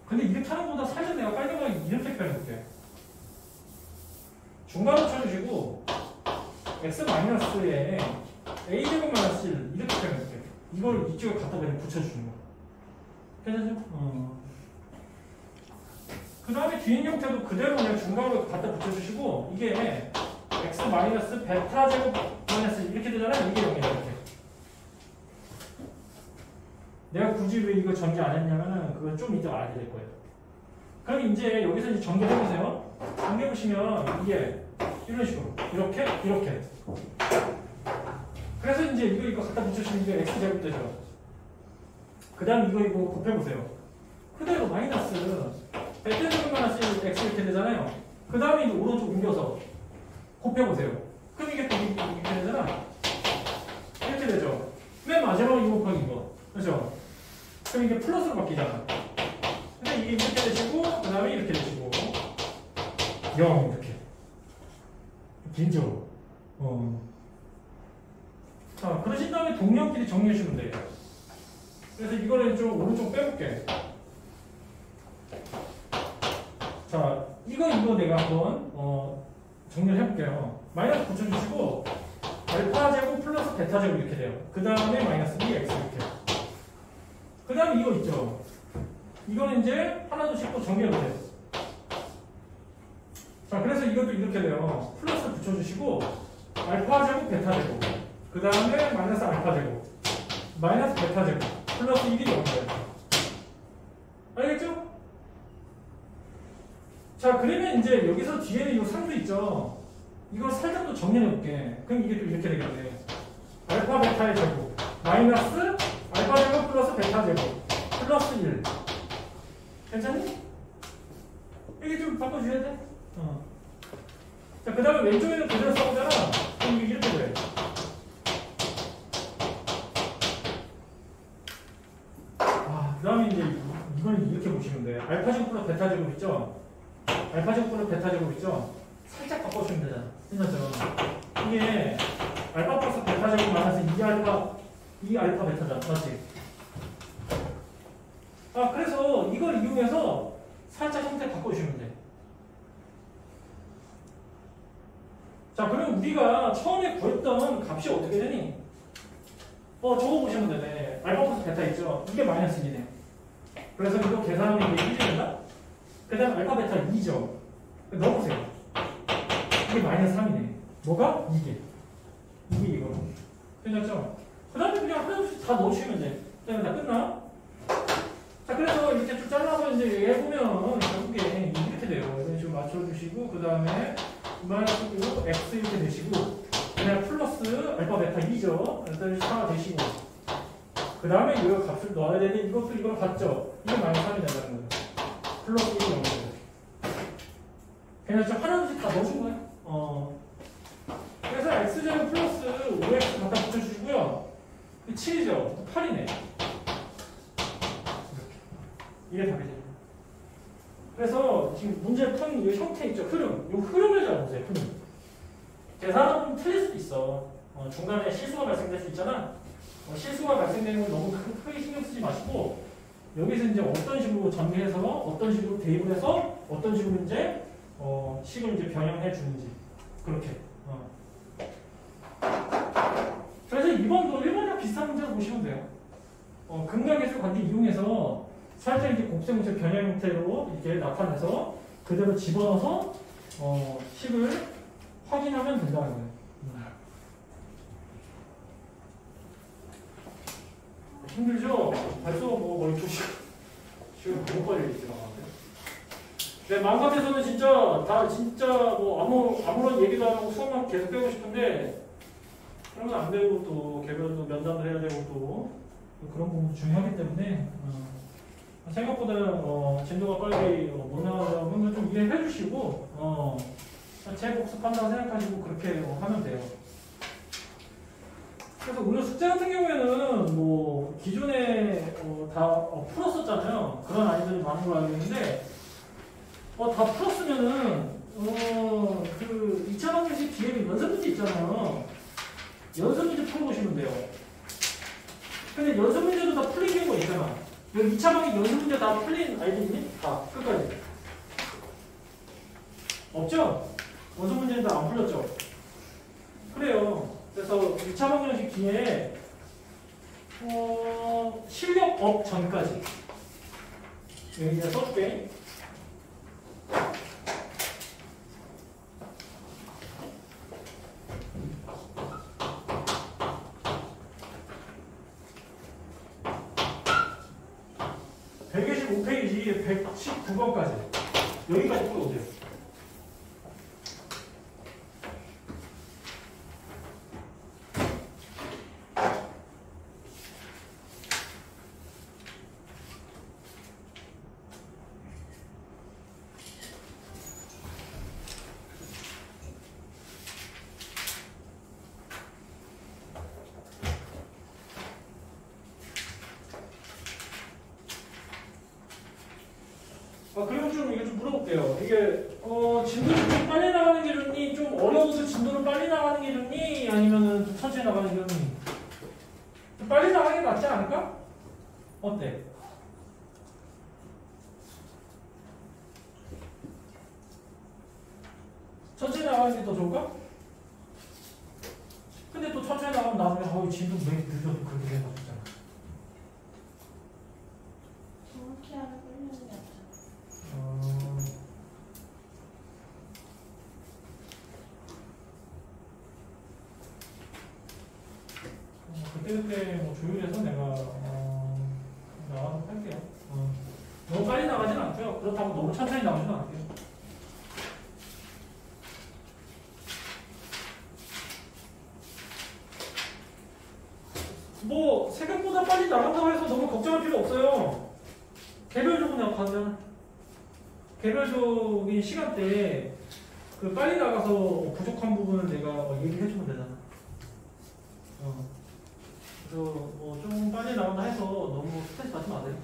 근데 이렇게 하는 것보다 살짝 내가 깔끔하게 이렇게 표현해볼게. 중간으로 쳐주시고 x 마이너스에 a제곱 마이너스 1 이렇게 생각할게. 이걸 이쪽에 갖다 그냥 붙여주는 거야. 괜찮죠? 그 다음에 뒤인 형태도 그대로 그냥 중간으로 갖다 붙여주시고 이게 x 마이너스 베타 제곱 마이너스 이렇게 되잖아요. 이게 0이다 이렇게. 내가 굳이 왜 이거 전개 안 했냐면은 그건 좀 이따 알게 될 거예요. 그럼 이제 여기서 이제 전개해보세요. 전개해보시면 이게 이런 식으로 이렇게 이렇게. 그래서 이제 이거 갖다 붙여주시면 이게 x 제곱 되죠. 그 다음 이거 곱해보세요. 그대로 마이너스 베타 제곱 마이너스 x 이렇게 되잖아요. 그 다음에 이제 오른쪽 옮겨서 곱해보세요. 그럼 이게 또 이렇게 되잖아. 이렇게 되죠. 맨 마지막에 이거 곱하기 이거. 그렇죠? 그럼 이게 플러스로 바뀌잖아. 근데 이게 이렇게 되시고 그 다음에 이렇게 되시고 0 이렇게 긴죠. 자, 그러신 다음에 동량끼리 정리해 주면 돼요. 그래서 이거를 좀 오른쪽 빼볼게. 자, 이거 내가 한번 정리를 해볼게요. 마이너스 붙여주시고 알파 제곱 플러스 베타 제곱 이렇게 돼요. 그 다음에 마이너스 2x 이렇게. 그 다음에 이거 있죠. 이거는 이제 하나둘씩 또 정리해보세요. 자, 그래서 이것도 이렇게 돼요. 플러스 붙여주시고 알파 제곱 베타 제곱. 그 다음에 마이너스 알파 제곱. 마이너스 베타 제곱. 플러스 1이 0이에요. 알겠죠? 자, 그러면 이제 여기서 뒤에는 이 3도 있죠. 이걸 살짝 또 정리해볼게. 그럼 이게 또 이렇게 되겠네. 알파 베타의 제곱. 마이너스 알파 제곱 플러스 베타 제곱. 플러스 1. 괜찮니? 이게 좀 바꿔주셔야 돼? 자, 그 다음에 왼쪽에는 그대로 써보잖아. 그럼 이게 이렇게 돼. 그 다음에 이제 이걸 이렇게 보시면 돼. 알파 제곱 플러스 베타 제곱 있죠? 알파 제곱 플러스 베타 제곱 있죠? 살짝 바꿔주면 되잖아. 괜찮죠? 이게 알파 플러스 베타 제곱 마이너스 2알파 베타잖아. 맞지? 그래서 이걸 이용해서 살짝 형태 바꿔주시면 돼. 자, 그럼 우리가 처음에 구했던 값이 어떻게 되니? 저거 보시면 되네. 알파 플러스 베타 있죠? 이게 마이너스 1이네. 그래서 이거 계산하면 이게 1이 된다? 그 다음 알파 베타 2죠? 넣어보세요. 이게 마이너스 3이네. 뭐가? 이게 이거. 괜찮죠? 그 다음에 그냥 하나씩 다 넣어주시면 돼. 그 다음에 다 끝나? 자, 그래서 이렇게 쭉 잘라서 이제 얘기해보면 결국에 이렇게 돼요. 이런 식으로 맞춰주시고, 그 다음에 마이너스 x 이렇게 되시고, 그냥 플러스 알파 베타 2죠. 일단 4가 되시고, 그 다음에 이 값을 넣어야 되는데 이것도 이걸 같죠? 이게 마이너스 3이 된다는 거예요. 플러스 1이 나오는 거예요. 그냥 좀 하나씩 다 넣어준 거예요. 그래서 x제곱 플러스 5x 갖다 붙여주시고요. 7이죠? 8이네. 이게 답이죠. 그래서 지금 문제 푼 이 형태 있죠? 흐름. 이 흐름을 잘 보세요. 흐름. 계산은 틀릴 수도 있어. 중간에 실수가 발생될 수 있잖아. 실수가 발생되는 건 너무 크게 신경 쓰지 마시고 여기서 이제 어떤 식으로 전개해서 어떤 식으로 대입을 해서 어떤 식으로 이제 식을 이제 변형해 주는지 그렇게. 그래서 2번도 1번이랑 비슷한 문제를 보시면 돼요. 근각계수 관계 이용해서 살짝 이제 곱셈곱셈 변형 형태로 이렇게 나타내서 그대로 집어넣어서 식을 확인하면 된다는 거예요. 힘들죠? 벌써 뭐 머리 푸시고 지금 너무 빨리 들어가는데. 네, 마음 같아서는 진짜 뭐 아무런 얘기도 안 하고 수업만 계속 배우고 싶은데 그러면 안 되고 또 개별도 면담도 해야 되고 또 그런 부분도 중요하기 때문에 생각보다 진도가 빨리 못 나가면 좀 이해해 주시고 재복습한다고 생각하시고 그렇게 하면 돼요. 그래서 오늘 숙제 같은 경우에는 뭐 기존에 다 풀었었잖아요. 그런 아이들이 많은 걸 알고 있는데 다 풀었으면은 그 2차 방정식 뒤에 연습 문제 있잖아요. 연습 문제 풀어보시면 돼요. 근데 연습 문제도 다 풀린 경우가 있잖아. 여기 2차 방정식 연습 문제 다 풀린 아이들 있니? 다 끝까지 없죠? 연습 문제는 다 안 풀렸죠? 그래요. 그래서 1차 방정식 뒤에 실력 업 전까지 여기 이제 써줄게. 페이지 119번까지 여기까지 풀어오세요. 그리고 좀 이거 좀 물어볼게요. 이게 진도를 좀 빨리 나가는 게 좋니? 좀 어려워서 진도를 빨리 나가는 게 좋니? 아니면은 좀 천천히 나가는 게 좋니? 좀 빨리 나가는 게 낫지 않을까? 어때? 천천히 나가는 게 더 좋을까? 근데 또 천천히 나가면 나중에 진도 왜 늦어도 그렇게 돼서 좋잖아. 정확히 하는 훈련이 없잖아. 그때 뭐 조율해서 내가 나가도록 할게요. 너무 빨리 나가지는 않고요. 그렇다고 너무 천천히 나가지는 않을게요. 뭐 생각보다 빨리 나간다고 해서 너무 걱정할 필요 없어요. 개별적으로 내가 가면 개별적인 시간대에 그 빨리 나가서 부족한 부분을 내가 얘기해 주면 되잖아. 그래서 뭐 좀 빨리 나온다 해서 너무 스트레스 받지 마세요.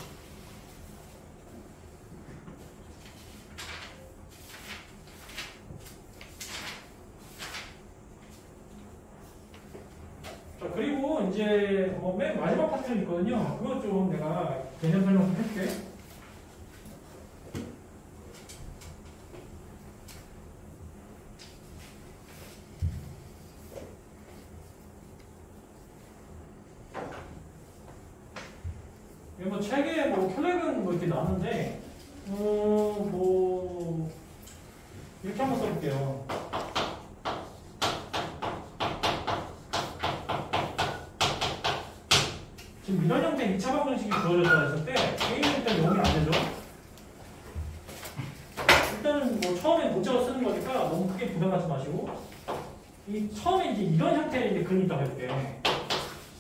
자, 그리고 이제 맨 마지막 파트가 있거든요. 그거 좀 내가 개념 설명 좀 해줄게. 뭐 책에 뭐 혈액은 뭐 이렇게 나왔는데 뭐 이렇게 한번 써볼게요. 지금 이런 형태의 2차 방정식이 주어졌다 했을 때 A는 일단 0이 안 되죠. 일단은 뭐 처음에 문자로 쓰는 거니까 너무 크게 부담하지 마시고 이 처음에 이제 이런 형태의 이제 그림이 있다고 해볼게.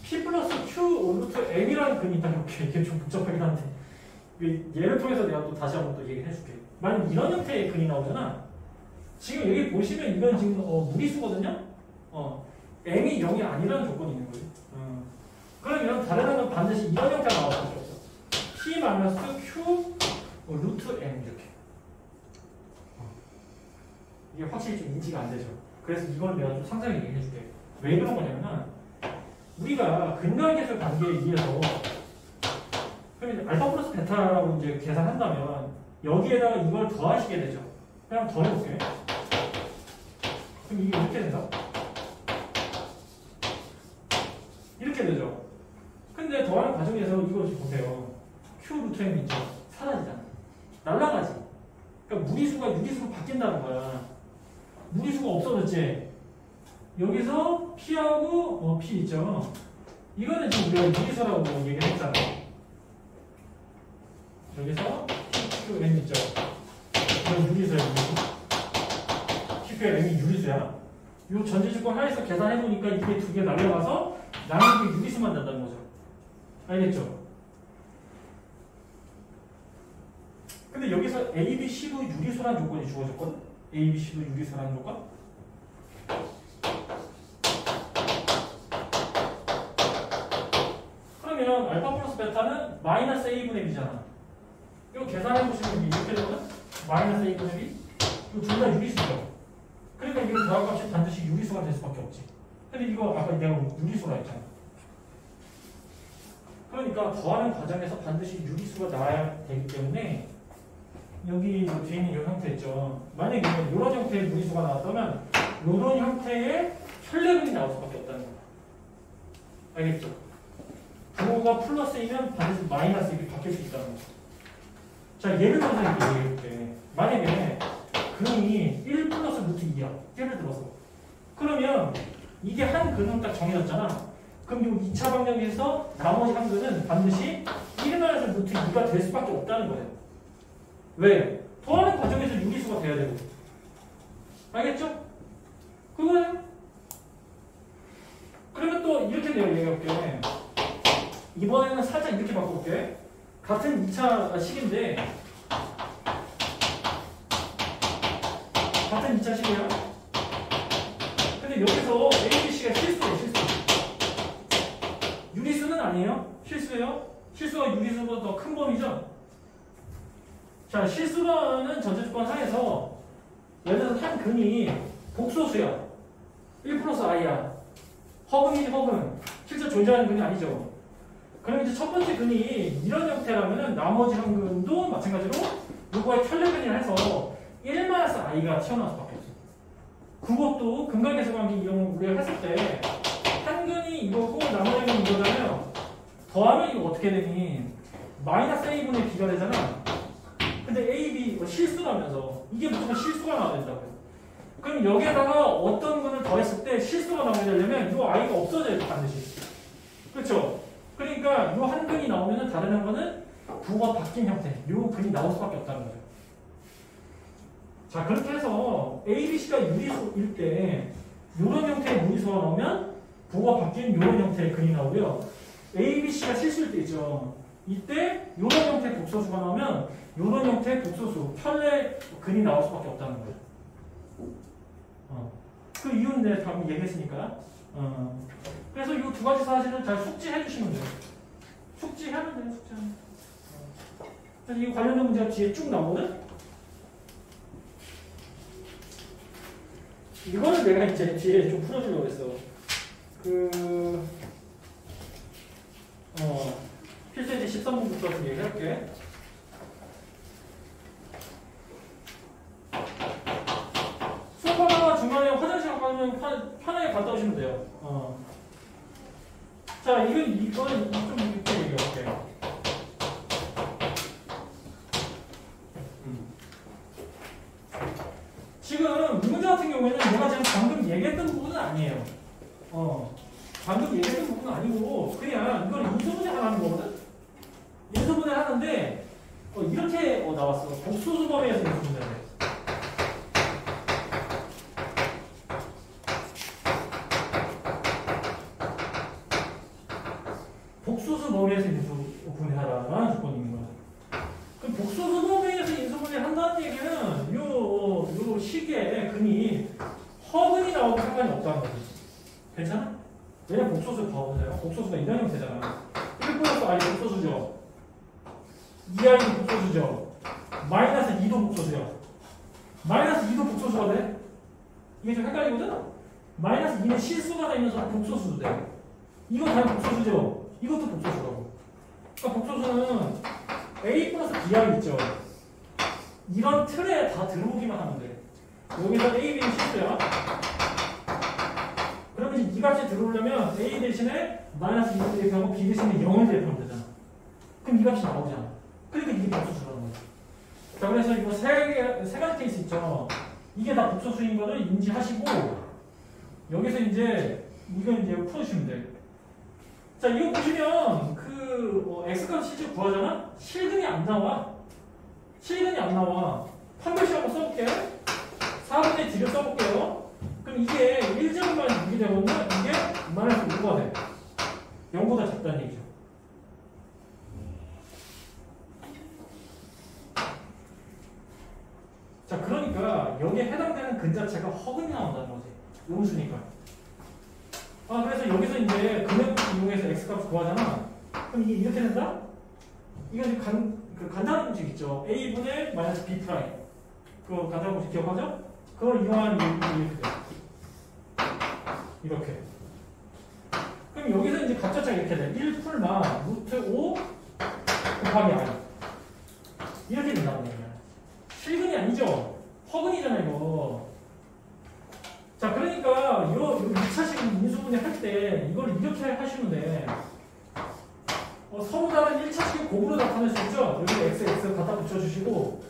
P 플러스 Q 루트 M이라는 그림이 있다고 해볼게. 이게 좀 복잡하긴 한데 예를 통해서 내가 또 다시 한번 또 얘기를 해줄게. 만약 이런 형태의 그림이 나오잖아. 지금 여기 보시면 이건 지금 무리수거든요. M이 0이 아니라는 조건이 있는 거지. 그러면 다른 건 반드시 이런 형태가 나올 수밖에 없어. P 마이너스 Q 루트 M 이렇게. 이게 확실히 좀 인지가 안 되죠. 그래서 이걸 내가 좀 상세하게 얘기해 줄게. 왜 그런 거냐면 우리가 근각계술 관계에 의해서 그럼 이제 알파 플러스 베타라고 이제 계산한다면 여기에다가 이걸 더하시게 되죠. 그냥 더해볼게. 그럼 이게 이렇게 된다. 이렇게 되죠. 근데 더하는 과정에서 이거 좀 보세요. Q 루트 M 있죠. 사라지잖아. 날아가지. 그러니까 무리수가 유리수로 바뀐다는 거야. 무리수가 없어졌지. 여기서 P하고 P 있죠. 이거는 지금 우리가 유리수라고 얘기를 했잖아. 여기서 P, Q, M 있죠. 이건 유리수야, 유리수. P, Q, M이 유리수야. 이 전제조건 하에서 계산해보니까 이게 두 개 날려가서 나는 게 유리수만 난다는 거죠. 알겠죠? 근데 여기서 A, B, C도 유리수라는 조건이 주어졌거든? A, B, C도 유리수라는 조건? 그러면 알파 플러스 베타는 마이너스 A분의 B잖아. 이거 계산해보시면 이렇게 되면 마이너스 A분의 B? 이거 둘 다 유리수죠. 그러니까 이거 더할값이 반드시 유리수가 될 수밖에 없지. 근데 이거 아까 내가 유리수라 했잖아. 그러니까 더하는 과정에서 반드시 유리수가 나와야 되기 때문에 여기 뒤에 있는 이 형태 있죠. 만약에 이런 형태의 무리수가 나왔다면 이런 형태의 혈례분이 나올 수밖에 없다는 거예요. 알겠죠? 부호가 플러스이면 반드시 마이너스 이렇게 바뀔 수 있다는 거죠. 자, 예를 들어서 이렇게 얘기해볼게. 만약에 근이 1 플러스 루트 2야. 예를 들어서. 그러면 이게 한 근은 딱 정해졌잖아. 그럼 이 2차 방정식에서 나머지 한 근은 반드시 1 마이너스 루트 2가 될 수밖에 없다는 거예요. 왜? 더하는 과정에서 유리수가 돼야 되고. 알겠죠? 그거예요. 그러면 또 이렇게 내가 얘기해볼게. 이번에는 살짝 이렇게 바꿔볼게. 같은 2차 식인데 같은 2차 식이야. 근데 여기서 A, B, C가 실수예요. 실수. 유리수는 아니에요. 실수예요. 실수가 유리수보다 더 큰 범위죠. 자, 실수라는 전제조건 상에서 예를 들어서 한 근이 복소수야. 1 플러스 i야. 허근이지 허근. 실제 존재하는 근이 아니죠. 그럼 이제 첫 번째 근이 이런 형태라면 나머지 한 근도 마찬가지로 요거의 켤레근이라 해서 1-i가 튀어나올 수밖에 없어. 그것도 근각에서 관계 이용 우리가 했을 때 한 근이 이거고 나머지 근이 이거잖아요. 더하면 이거 어떻게 되니? 마이너스 a분의 b가 되잖아. 근데 a, b 실수라면서 이게 무조건 실수가 나와야 된다고요. 그럼 여기에다가 어떤 근을 더했을 때 실수가 나오게 되려면 이 i가 없어져야 돼 반드시. 그렇죠? 그러니까 이 한 근이 나오면은 다른 한 거는 부호가 바뀐 형태, 이 근이 나올 수밖에 없다는 거죠. 자, 그렇게 해서 A, B, C가 유리수일 때 이런 형태의 무리수가 나오면 부호가 바뀐 이런 형태의 근이 나오고요. A, B, C가 실수일 때 있죠. 이때 이런 형태의 복소수가 나오면 이런 형태의 복소수, 켤레 근이 나올 수밖에 없다는 거예요. 그 이유는 내가 방금 얘기했으니까. 그래서 이 두 가지 사실을 잘 숙지해 주시면 돼요. 숙지하면 돼요, 숙지하면. 그래서 이 관련된 문제가 뒤에 쭉 나오거든? 이거는 내가 이제 뒤에 좀 풀어주려고 했어. 필수 이제 13번부터 좀 얘기할게. 수업하다가 중간에 화장실 가면 편하게 갔다 오시면 돼요. 자, 이건 좀 이렇게 얘기할게. 지금 이 문제 같은 경우에는 내가 지금 방금 얘기했던 부분은 아니에요. 방금 얘기했던 부분은 아니고 그냥 이걸 인수분해 하는 거거든? 인수분해 하는데 이렇게 나왔어. 복소수 범위에서 인수분해를. 복소수 범위에서 인수분해하라는 조건이 있는 거야. 그럼 복소수 범위에서 인수분해 한다는 얘기는 요 식의 근이 허근이 나오고 상관이 없다는 거지. 괜찮아? 왜냐면 복소수 봐보세요. 복소수가 이런 형태잖아. 1 플러스 i 복소수죠. 2i 복소수죠. 마이너스 2도 복소수야. 마이너스 2도 복소수가 돼? 이게 좀 헷갈리거든? 마이너스 2는 실수가 되면서 복소수도 돼. 이거 다 복소수죠. 이것도 복소수라고. 그러니까 복소수는 a 플러스 bi 있죠. 이런 틀에 다 들어오기만 하면 돼. 여기서 a, b는 실수야. 그러면 이제 이 값이 들어오려면 a 대신에 마이너스 2를 대입하고 b 대신에 0을 대입하면 되잖아. 그럼 이 값이 나오잖아. 그러니까 이게 복소수라는 거야. 자, 그래서 이거 세 가지 케이스 있죠. 이게 다 복소수인 거를 인지하시고 여기서 이제 이거 이제 풀어주시면 돼. 자, 이거 보시면 x값 실제 구하잖아? 실근이 안 나와. 실근이 안 나와. 판별식 한번 써볼게. 4분의 D를 써볼게요. 그럼 이게 1제곱만 6이 되거든요. 이게 마이너스 5가 돼. 0보다 작다는 얘기죠. 자, 그러니까 여기에 해당되는 근 자체가 허근이 나온다는 거지. 음수니까. 그래서 여기서 이제 근액 이용해서 x값 구하잖아. 그럼 이게 이렇게 된다? 이거 지금 간단한 공식 있죠. a분의 마이너스 b 프라임. 그 간단한 공식 기억하죠? 그걸 이용하는 이렇게 돼. 이렇게. 그럼 여기서 이제 값 자체가 이렇게 돼. 1풀마 루트 5 곱하기 i. 이렇게 된다는 얘기야. 7근이 아니죠? 허근이잖아, 이거. 자, 그러니까 요 2차식 인수분해 할 때 이걸 이렇게 하시면 돼. 서로 다른 1차식의 곱으로 나타낼 수 있죠? 여기 x 갖다 붙여주시고,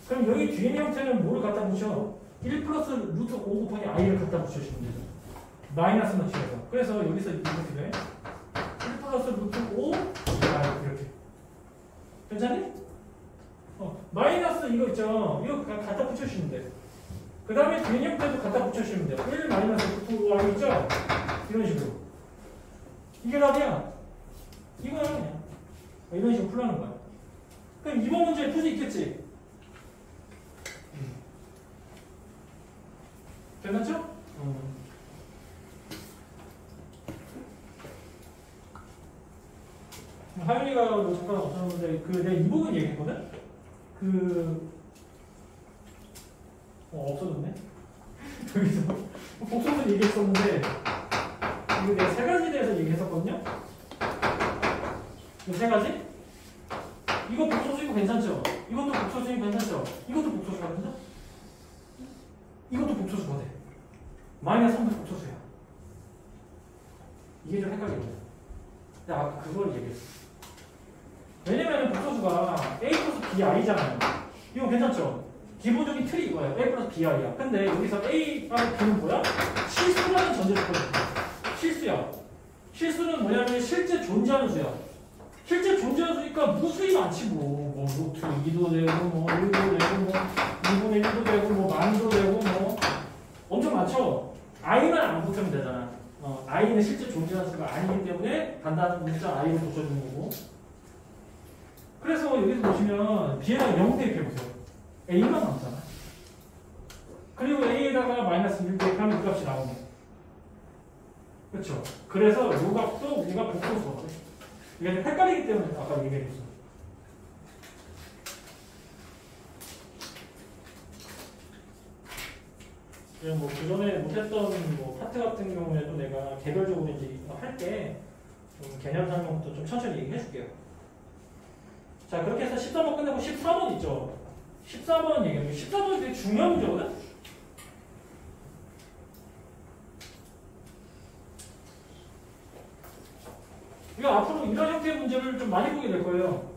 그럼 여기 뒤에 있는 형태는 뭐를 갖다 붙여? 1 플러스 루트 5 곱하기 i를 갖다 붙여주시면 되죠. 마이너스 넣기해서. 그래서 여기서 이렇게 돼. 1 플러스 루트 5 i 이렇게. 괜찮니? 마이너스 이거 있죠? 이거 갖다 붙여주시면 돼. 그 다음에 뒤에 형태도 갖다 붙여주시면 돼요. 1 마이너스 루트 5 i 있죠? 이런 식으로. 이게 답이야. 이거야 그냥. 이런 식으로 풀라는 거야. 그럼 이번 문제에 풀 수 있겠지? 괜찮죠? 하윤이가 뭐 잠깐 없었는데 내가 이 부분 얘기했거든? 없어졌네? 여기서 복수분 얘기했었는데 이거 내가 세 가지에 대해서 얘기했었거든요? 이 세 가지? 이거 복소수이고 괜찮죠? 이것도 복소수이고 괜찮죠? 이것도 복소수가 괜찮죠? 이것도 복소수가 돼. 마이너스 3도 복소수야. 이게 좀 헷갈리거든. 내가 아까 그걸 얘기했어. 왜냐면 복소수가 a 플러스 bi잖아요. 이거 괜찮죠? 기본적인 틀이 이거예요. a 플러스 bi야. 근데 여기서 a랑 b는 뭐야? 실수라는 전제를 거거든요. 실수야. 실수는 뭐냐면 실제 존재하는 수야. 실제 존재하는 수니까 무수히 많지 뭐 루트 2도 되고 뭐 1도 되고 뭐 2분의 1도 되고 뭐 만도 되고 뭐 엄청 많죠? i만 안 붙으면 되잖아. i는 실제 존재하는 수가 아니기 때문에 간단한 문자 i를 붙여주는 거고. 그래서 여기서 보시면 b에다가 0 대입해보세요. a만 남잖아. 그리고 a에다가 마이너스 1 대입하면 이 값이 나오네. 그렇죠? 그래서 이 값도 우리가 복소수가 돼. 이게 헷갈리기 때문에 아까 얘기했어. 그냥 뭐 그전에 못했던 뭐 파트 같은 경우에도 내가 개별적으로 이제 할 때 좀 개념 설명부터 좀 천천히 얘기해 줄게요. 자, 그렇게 해서 13번 끝내고 14번 있죠. 14번 얘기해요. 14번이 되게 중요한 문제거든? 이거 앞으로 이런 형태의 문제를 좀 많이 보게 될 거예요.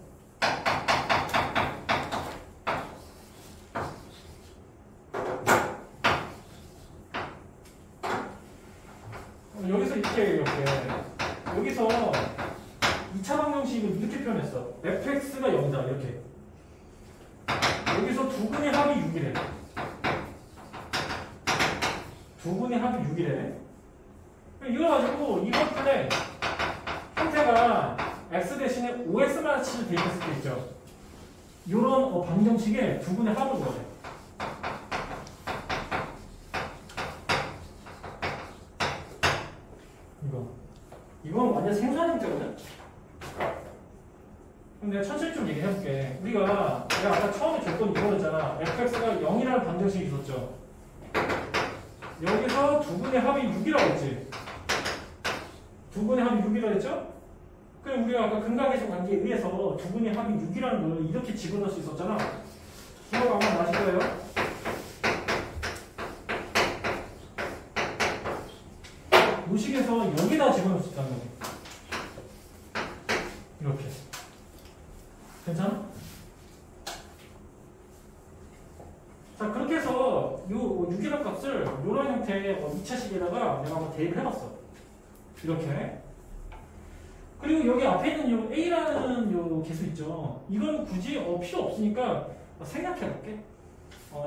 여기서 이렇게 여기서 2차 방정식을 이렇게 표현했어. fx가 0이다 이렇게. 여기서 두 분의 합이 6이래. 두 분의 합이 6이래. 이거 가지고 이번 편에 형태가 x 대신에 5x-7을 대입했을 때 있죠. 이런 방정식에 두 분의 합을 구해야 돼. 이건 완전 생소한 형태거든? 그럼 내가 천천히 좀 얘기해볼게. 내가 아까 처음에 줬던 이거였잖아. fx가 0이라는 방정식이 있었죠. 여기서 두 분의 합이 6이라고 했지. 두 분의 합이 6이라고 했죠? 그럼 우리가 아까 근각계수 관계에 의해서 두 분의 합이 6이라는 걸 이렇게 집어넣을 수 있었잖아. 기억 아마 나실 거예요? 요식에서 여기다 집어넣을 수 있다는 거지. 이렇게. 괜찮아? 자, 그렇게 해서 요 6이라는 값을 이런 형태의 2차식에다가 내가 한번 대입을 해봤어. 이렇게. 그리고 여기 앞에 있는 요 a라는 요 개수 있죠. 이건 굳이 필요 없으니까 생략해볼게.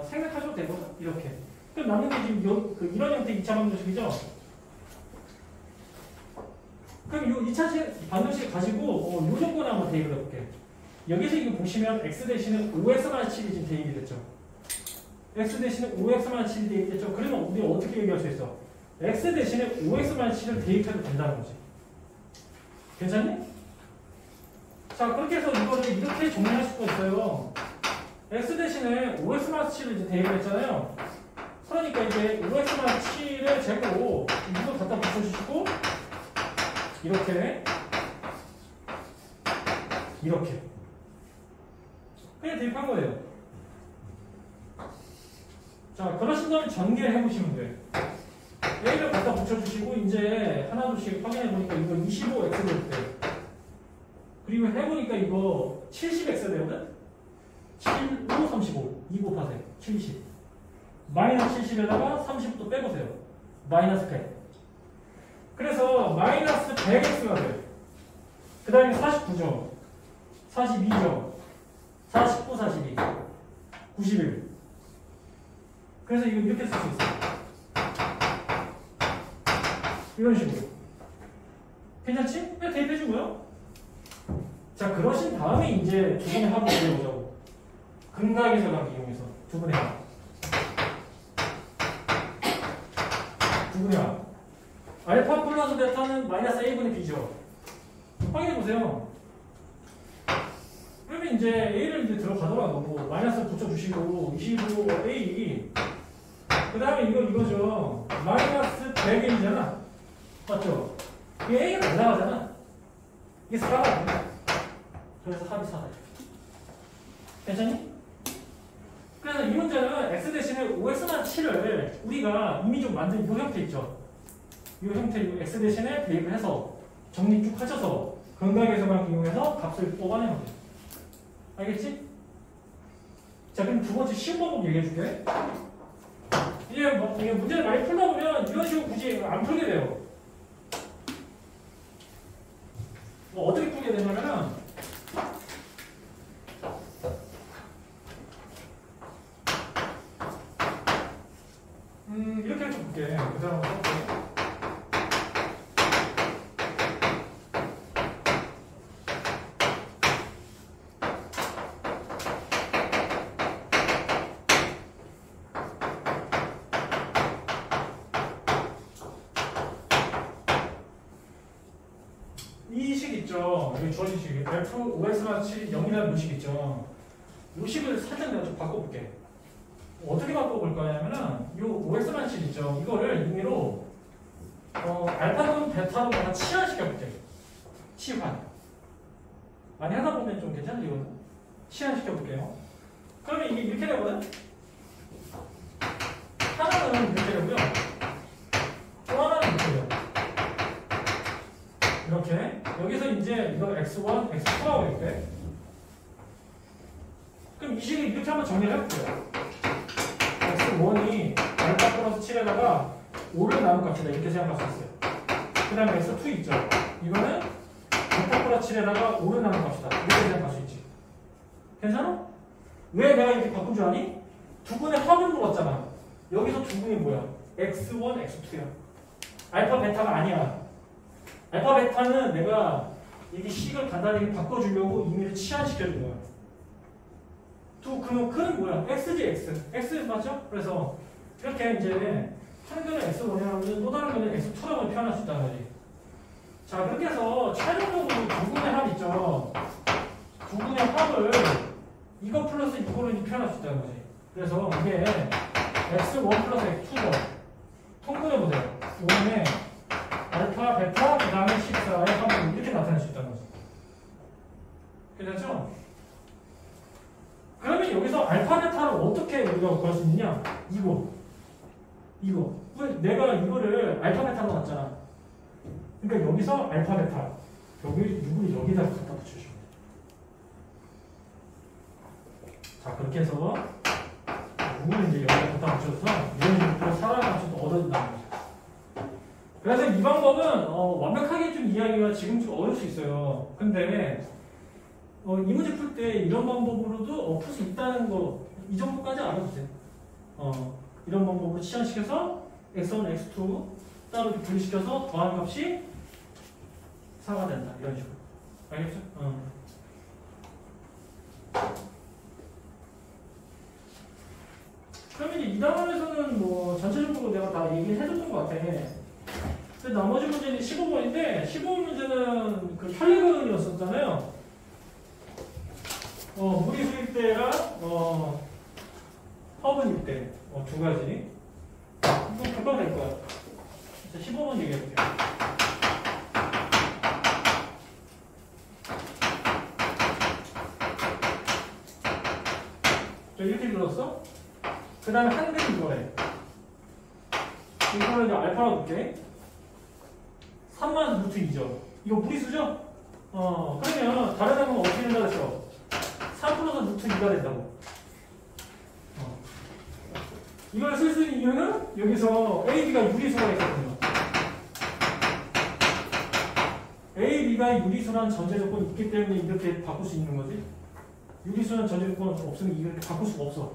생략하셔도 되거든. 이렇게. 그럼 남는 게 지금 이런 형태의 2차 방정식이죠. 그럼 요 2차 방정식 가지고 요 조건을 한번 대입을 해볼게. 여기서 이거 보시면 x 대신에 5x-7이 지금 대입이 됐죠. x 대신에 5x-7이 대입이 됐죠. 그러면 우리 어떻게 얘기할 수 있어? x 대신에 5x-7을 대입해도 된다는 거지. 괜찮니? 자, 그렇게 해서 이거를 이렇게 정리할 수가 있어요. x 대신에 5x-7을 이제 대입을 했잖아요. 그러니까 이제 5x-7의 제곱 이거 갖다 붙여주시고 이렇게 그냥 대입한 거예요. 자, 그러신 다음에 전개를 해보시면 돼. A를 갖다 붙여주시고 이제 하나둘씩 확인해 보니까 이거 25x 될 때, 그리고 해보니까 이거 70x 되거든? 7, 5, 35, 2 곱하세요. 70. 마이너스 70에다가 30도 빼보세요. 마이너스 100. 그래서 마이너스 100x가 돼요. 그 다음에 49죠. 42죠. 49, 42. 91. 그래서 이거 이렇게 쓸 수 있어요. 이런 식으로. 괜찮지? 그냥 대입해준 거예요. 자, 그러신 다음에 이제 두 분의 합을 구해보자고. 근각에서 각 이용해서 두 분의 합. 두 분의 합. 알파 플러스 베타는 마이너스 a분의 b죠. 확인해보세요. 그러면 이제 a를 이제 들어가더라도 마이너스 붙여주시고 25a. 그 다음에 이거죠. 마이너스 100a잖아. 맞죠? 이게 a가 날라가잖아. 이게 4가 됩니다. 그래서 합이 4다. 괜찮니? 그래서 이 문제는 x 대신에 5x-7을 우리가 이미 좀 만든 이 형태 있죠? 이 형태 x 대신에 대입을 해서 정리 쭉 하셔서 근각에서만 이용해서 값을 뽑아내면 돼. 알겠지? 자, 그럼 두 번째 쉬운 방법 얘기해 줄게. 이게 문제를 많이 풀다 보면 이런 식으로 굳이 안 풀게 돼요. 어떻게 풀게 되냐면은 이렇게 좀 볼게. 그 사람 써볼게. 이 식 있죠. 여기 주어진 식. f 5x-7이 0이라는 식 있죠. 이 식을 살짝 내가 좀 바꿔볼게. 어떻게 바꿔볼 거냐면은 이 5x-7 있죠. 이거를 임의로 알파분 베타로 내가 치환시켜볼게. 치환. 많이 하다 보면 좀 괜찮지 이거는. 치환시켜볼게요. 그러면 이게 이렇게 되거든. 하나는 이렇게 되고요. 또 하나는 이렇게 돼요. 이렇게. 여기서 이제 이거 x1, x2라고 이렇게. 그럼 이 식을 이렇게 한번 정리를 해볼게요. x1이 알파 플러스 7에다가 5를 나눈 값이다. 이렇게 생각할 수 있어요. 그 다음에 x2 있죠. 이거는 알파 플러스 7에다가 5를 나눈 값이다. 이렇게 생각할 수 있지. 괜찮아? 왜 내가 이렇게 바꾼 줄 아니? 두 분의 합을 물었잖아. 여기서 두 분이 뭐야? x1, x2야. 알파 베타가 아니야. 알파 베타는 내가 이게 식을 간단히 바꿔주려고 임의로 치환시켜준 거야. 그러면 큰은 뭐야? x지 x. x 맞죠? 그래서 이렇게 이제 한 근은 x1이라면 또 다른 근은 x2라고 표현할 수 있다는 거지. 자, 그렇게 해서 최종적으로 두 분의 합 있죠. 두 분의 합을 이거 플러스 이거로 표현할 수 있다는 거지. 그래서 이게 x1 플러스 x2죠. 통분해보세요. 5분의 알파, 베타, 그 다음에 14의 합은 이렇게 나타낼 수 있다는 거지. 괜찮죠? 그러면 여기서 알파, 베타를 어떻게 우리가 구할 수 있느냐? 이거. 왜 내가 이거를 알파, 베타로 놨잖아. 그러니까 여기서 알파, 베타. 누구를 여기다 갖다 붙여주면 돼. 자, 그렇게 해서 누구를 이제 여기다 갖다 붙여서 이런 식으로 살아가면서 얻어진다는 거죠. 그래서 이 방법은 완벽하게 좀 이해하기가 지금 좀 어려울 수 있어요. 근데 이 문제 풀 때 이런 방법으로도 풀 수 있다는 거 이 정도까지 알아두세요. 이런 방법으로 치환시켜서 x1, x2 따로 분리시켜서 더한 값이 4가 된다. 이런 식으로. 알겠죠? 그러면 이제 2단원에서는 뭐 전체적으로 내가 다 얘기를 해줬던 것 같아. 근데 나머지 문제는 15번인데 15번 문제는 그 편리근이었었잖아요. 무리수일 때랑 허분일 때 두 가지. 이거 금방 될 거야. 15번 얘기해볼게요. 자, 이렇게 들었어? 그 다음에 한 근이 이거래. 이거를 이제 알파라고 볼게. 3만 루트 2죠. 이거 무리수죠? 그러면 다른 항은 어떻게 된다고 했어? 3 플러스 루트 2가 된다고. 이걸 쓸 수 있는 이유는 여기서 A, B가 유리수가 있거든요. A, B가 유리수란 전제 조건이 있기 때문에 이렇게 바꿀 수 있는 거지. 유리수란 전제 조건 없으면 이렇게 바꿀 수가 없어.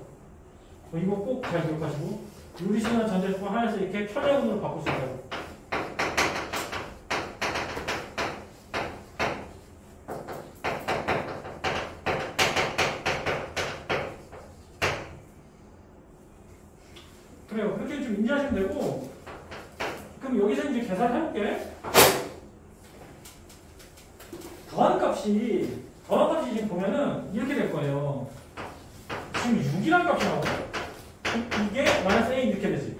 이거 꼭 잘 기억하시고 유리수란 전제 조건 하나에서 이렇게 편량분으로 바꿀 수 있다고. 그래요. 그렇게 좀 인지하시면 되고, 그럼 여기서 이제 계산을 해볼게. 더한 값이 지금 보면은 이렇게 될 거예요. 지금 6이라는 값이 나오죠. 이게 마이너스 A 이렇게 되지.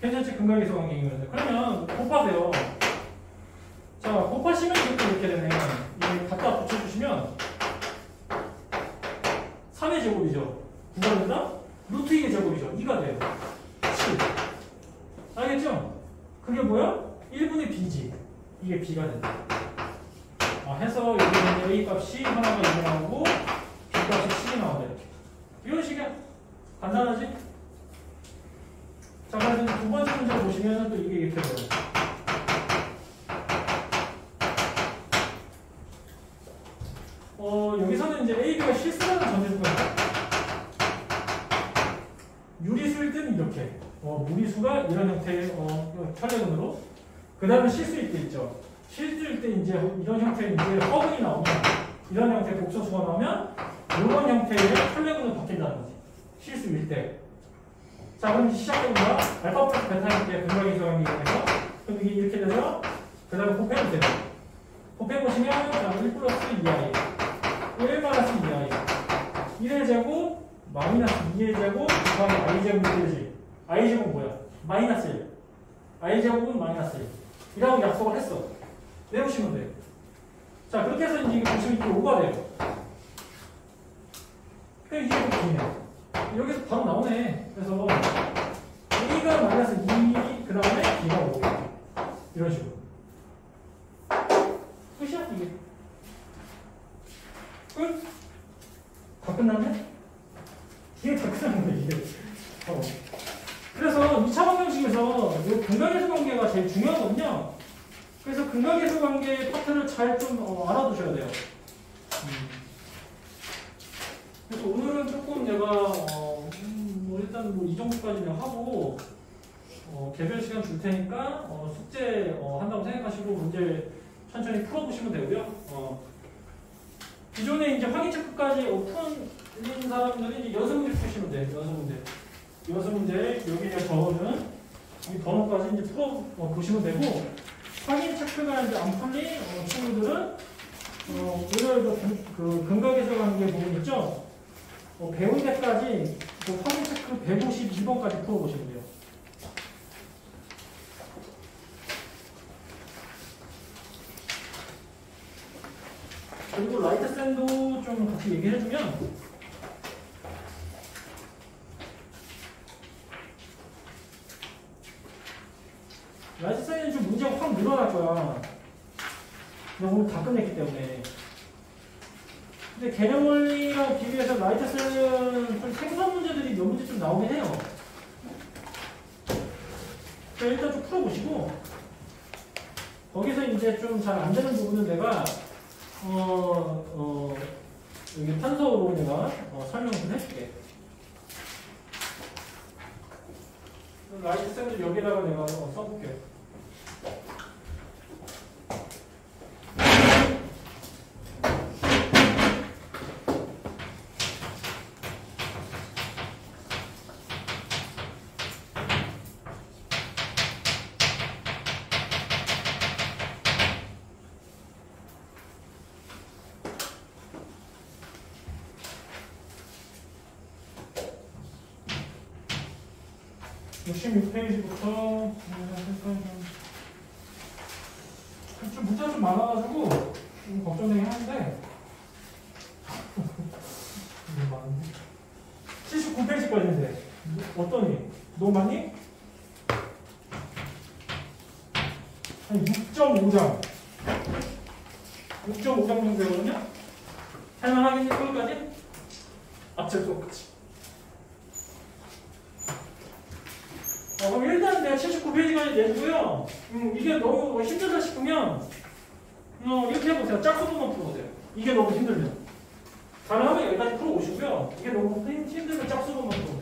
괜찮지? 근각에서 관계이면서. 그러면 곱하세요. 자, 곱하시면 이렇게 되네. 이게 갖다 붙여주시면 3의 제곱이죠. 9가 된다? 루트 2의 제곱이죠. 2가 돼요. 7. 알겠죠? 그게 뭐야? 1분의 b지. 이게 b가 된다. 해서 여기는 a 값이 하나가 2이 나오고 b 값이 7이 나온다. 이런 식이야. 간단하지? 자, 그래서 두 번째 문제 보시면 또 이게 이렇게 돼요. 여기서는 이제 a, b가 실수라는 전제조건이야. 유리수일 때는 이렇게. 무리수가 이런 형태의 편례근으로. 그 다음에 실수일 때 있죠. 실수일 때 이제 이런 형태의 이제 허근이 나오면, 이런 형태의 복소수가 나오면 이런 형태의 편례근으로 바뀐다는 거지. 실수일 때. 자, 그럼 시작해보자. 알파 플러스 베타일 때 근각의 관계가 돼서, 그럼 이게 이렇게 돼서, 그 다음에 곱해보세요. 곱해보시면, 자, 1 플러스 2i, 1 마이너스 2i, 1의 제곱, 마이너스 2의 제곱, 곱하기 i 제곱이 되지. i 제곱은 뭐야? 마이너스 1. i 제곱은 마이너스 1. 이라고 약속을 했어. 내보시면 돼. 자, 그렇게 해서 이제 보시면 이게 5가 돼요. 그럼 이게 좀 기네. 여기서 바로 나오네. 그래서 A가 마이너스 2, 그 다음에 B가 5. 이런 식으로. 끝이야, 이게. 끝? 다 끝났네? 이게 다 끝난 거야, 이게. 그래서 2차 방정식에서 이 근각계수 관계가 제일 중요하거든요. 그래서 근각계수 관계 파트를 잘 좀 알아두셔야 돼요. 그래서 오늘은 조금 내가 일단 뭐 이 정도까지 그냥 하고 개별 시간 줄 테니까 숙제 한다고 생각하시고 문제 천천히 풀어보시면 되고요. 기존에 이제 확인 체크까지 풀린 사람들은 이제 연습 문제 푸시면 돼요. 연습 문제 여기에 적어준 이 번호까지 이제 풀어 보시면 되고, 확인 체크가 이제 안 풀린 친구들은 오늘 그 근각계수 관계 부분 있죠? 배운 데까지 그 확인 체크 152번까지 풀어보시면 돼요. 그리고 라이트 쌤도 좀 같이 얘기해주면, 라이트 쌤은 좀 문제가 확 늘어날 거야. 내가 오늘 다 끝냈기 때문에. 근데 개념 원리랑 비교해서 라이트 쌤은 좀 생산 문제들이 몇 문제 좀 나오긴 해요. 그러니까 일단 좀 풀어보시고, 거기서 이제 좀 잘 안 되는 부분은 내가 여기 탄소로 내가 설명을 좀 해줄게. 라이트 쌤을 여기다가 내가 써볼게. 페이지부터 좀 문제가 좀 많아가지고 좀 걱정되긴 하는데 79페이지까지인데 어떠니? 너무 많니? 한 6.5장 6.5장 정도 되거든요. 할만하겠니? 거기까지? 앞질 수없지. 그럼 일단 내가 79페이지까지 내주고요. 이게 너무 힘들다 싶으면 이렇게 해보세요. 짝수분만 풀어보세요. 이게 너무 힘들면. 가능하면 여기까지 풀어오시고요. 이게 너무 힘들면 짝수분만 풀어보세요.